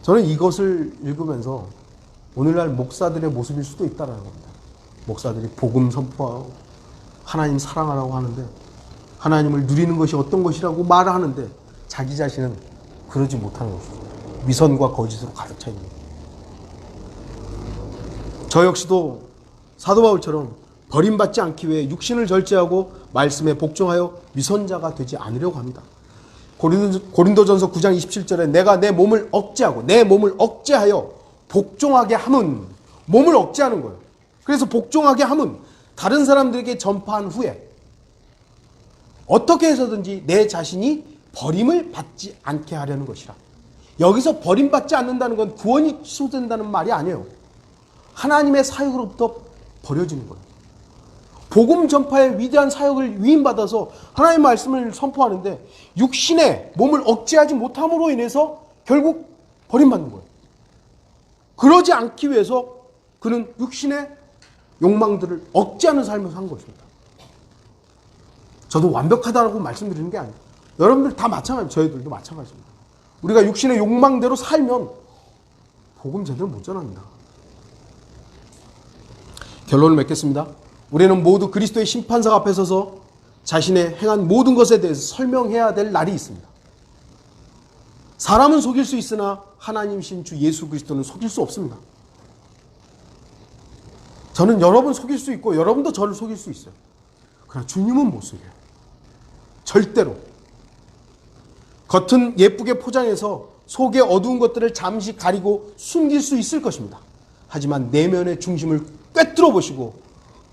[SPEAKER 1] 저는 이것을 읽으면서 오늘날 목사들의 모습일 수도 있다는 겁니다. 목사들이 복음 선포하고 하나님 사랑하라고 하는데 하나님을 누리는 것이 어떤 것이라고 말을 하는데 자기 자신은 그러지 못하는 것입니다. 위선과 거짓으로 가득 차 있는 거예요. 저 역시도 사도 바울처럼 버림받지 않기 위해 육신을 절제하고 말씀에 복종하여 위선자가 되지 않으려고 합니다. 고린도전서 9장 27절에 내가 내 몸을 억제하여 복종하게 함은 몸을 억제하는 거예요. 그래서 복종하게 함은 다른 사람들에게 전파한 후에 어떻게 해서든지 내 자신이 버림을 받지 않게 하려는 것이라. 여기서 버림받지 않는다는 건 구원이 취소된다는 말이 아니에요. 하나님의 사역으로부터 버려지는 거예요. 복음 전파의 위대한 사역을 위임받아서 하나님의 말씀을 선포하는데 육신의 몸을 억제하지 못함으로 인해서 결국 버림받는 거예요. 그러지 않기 위해서 그는 육신의 욕망들을 억제하는 삶을 산 것입니다. 저도 완벽하다고 말씀드리는 게 아니에요. 여러분들 다 마찬가지입니다. 저희들도 마찬가지입니다. 우리가 육신의 욕망대로 살면 복음 제대로 못 전합니다. 결론을 맺겠습니다. 우리는 모두 그리스도의 심판석 앞에 서서 자신의 행한 모든 것에 대해서 설명해야 될 날이 있습니다. 사람은 속일 수 있으나 하나님이신 주 예수 그리스도는 속일 수 없습니다. 저는 여러분 속일 수 있고 여러분도 저를 속일 수 있어요. 그러나 주님은 못 속여요. 절대로. 겉은 예쁘게 포장해서 속에 어두운 것들을 잠시 가리고 숨길 수 있을 것입니다. 하지만 내면의 중심을 꿰뚫어 보시고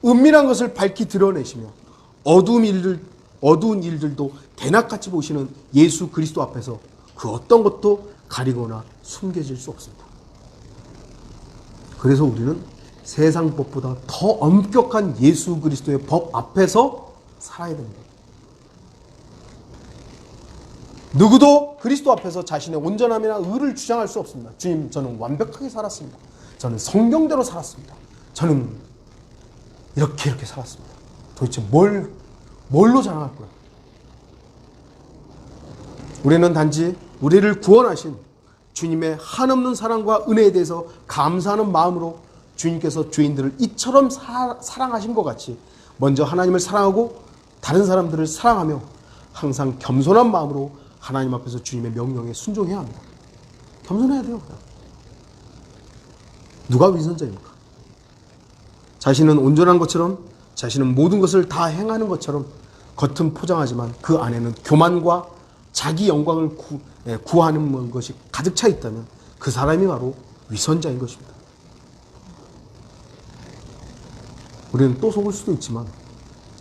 [SPEAKER 1] 은밀한 것을 밝히 드러내시며 어두운 일들도 대낮같이 보시는 예수 그리스도 앞에서 그 어떤 것도 가리거나 숨겨질 수 없습니다. 그래서 우리는 세상 법보다 더 엄격한 예수 그리스도의 법 앞에서 살아야 됩니다. 누구도 그리스도 앞에서 자신의 온전함이나 의를 주장할 수 없습니다. 주님, 저는 완벽하게 살았습니다. 저는 성경대로 살았습니다. 저는 이렇게 살았습니다. 도대체 뭘로 자랑할 거야? 우리는 단지 우리를 구원하신 주님의 한없는 사랑과 은혜에 대해서 감사하는 마음으로 주님께서 죄인들을 이처럼 사랑하신 것 같이 먼저 하나님을 사랑하고 다른 사람들을 사랑하며 항상 겸손한 마음으로 하나님 앞에서 주님의 명령에 순종해야 합니다. 겸손해야 돼요. 누가 위선자입니까? 자신은 온전한 것처럼, 자신은 모든 것을 다 행하는 것처럼 겉은 포장하지만 그 안에는 교만과 자기 영광을 구하는 것이 가득 차 있다면 그 사람이 바로 위선자인 것입니다. 우리는 또 속을 수도 있지만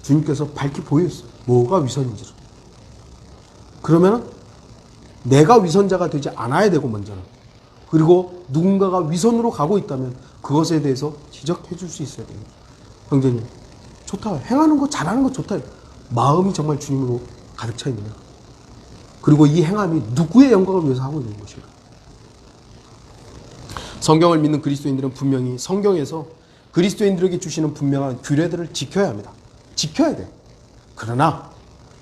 [SPEAKER 1] 주님께서 밝히 보여줬어요. 뭐가 위선인지를. 그러면 내가 위선자가 되지 않아야 되고 먼저는. 그리고 누군가가 위선으로 가고 있다면 그것에 대해서 지적해 줄 수 있어야 됩니다. 형제님, 좋다. 행하는 거 잘하는 거 좋다. 마음이 정말 주님으로 가득 차 있느냐. 그리고 이 행함이 누구의 영광을 위해서 하고 있는 것인가. 성경을 믿는 그리스도인들은 분명히 성경에서 그리스도인들에게 주시는 분명한 규례들을 지켜야 합니다. 지켜야 돼. 그러나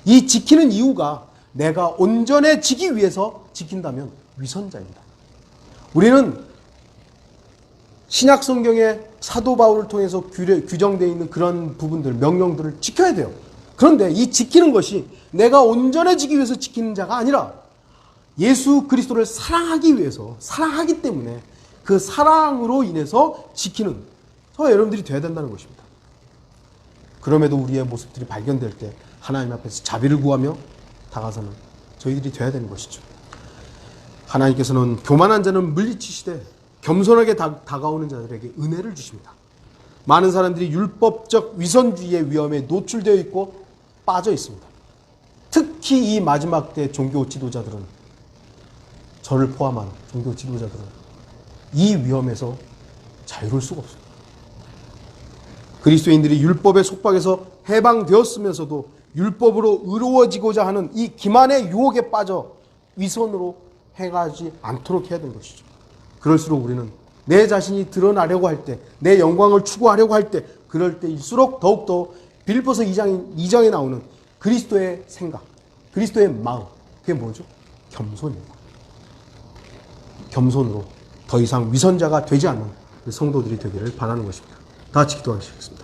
[SPEAKER 1] 이 지키는 이유가 내가 온전해지기 위해서 지킨다면 위선자입니다. 우리는 신약 성경의 사도 바울을 통해서 규정되어 있는 그런 부분들, 명령들을 지켜야 돼요. 그런데 이 지키는 것이 내가 온전해지기 위해서 지키는 자가 아니라 예수 그리스도를 사랑하기 위해서, 사랑하기 때문에 그 사랑으로 인해서 지키는 저와 여러분들이 되어야 된다는 것입니다. 그럼에도 우리의 모습들이 발견될 때 하나님 앞에서 자비를 구하며 다가서는 저희들이 되어야 되는 것이죠. 하나님께서는 교만한 자는 물리치시되 겸손하게 다가오는 자들에게 은혜를 주십니다. 많은 사람들이 율법적 위선주의의 위험에 노출되어 있고 빠져 있습니다. 특히 이 마지막 때 종교 지도자들은, 저를 포함한 종교 지도자들은 이 위험에서 자유로울 수가 없습니다. 그리스도인들이 율법의 속박에서 해방되었으면서도 율법으로 의로워지고자 하는 이 기만의 유혹에 빠져 위선으로 행하지 않도록 해야 되는 것이죠. 그럴수록 우리는 내 자신이 드러나려고 할 때, 내 영광을 추구하려고 할 때, 그럴 때일수록 더욱더 빌립보서 2장에 나오는 그리스도의 생각, 그리스도의 마음, 그게 뭐죠? 겸손입니다. 겸손으로 더 이상 위선자가 되지 않는 성도들이 되기를 바라는 것입니다. 다 같이 기도하시겠습니다.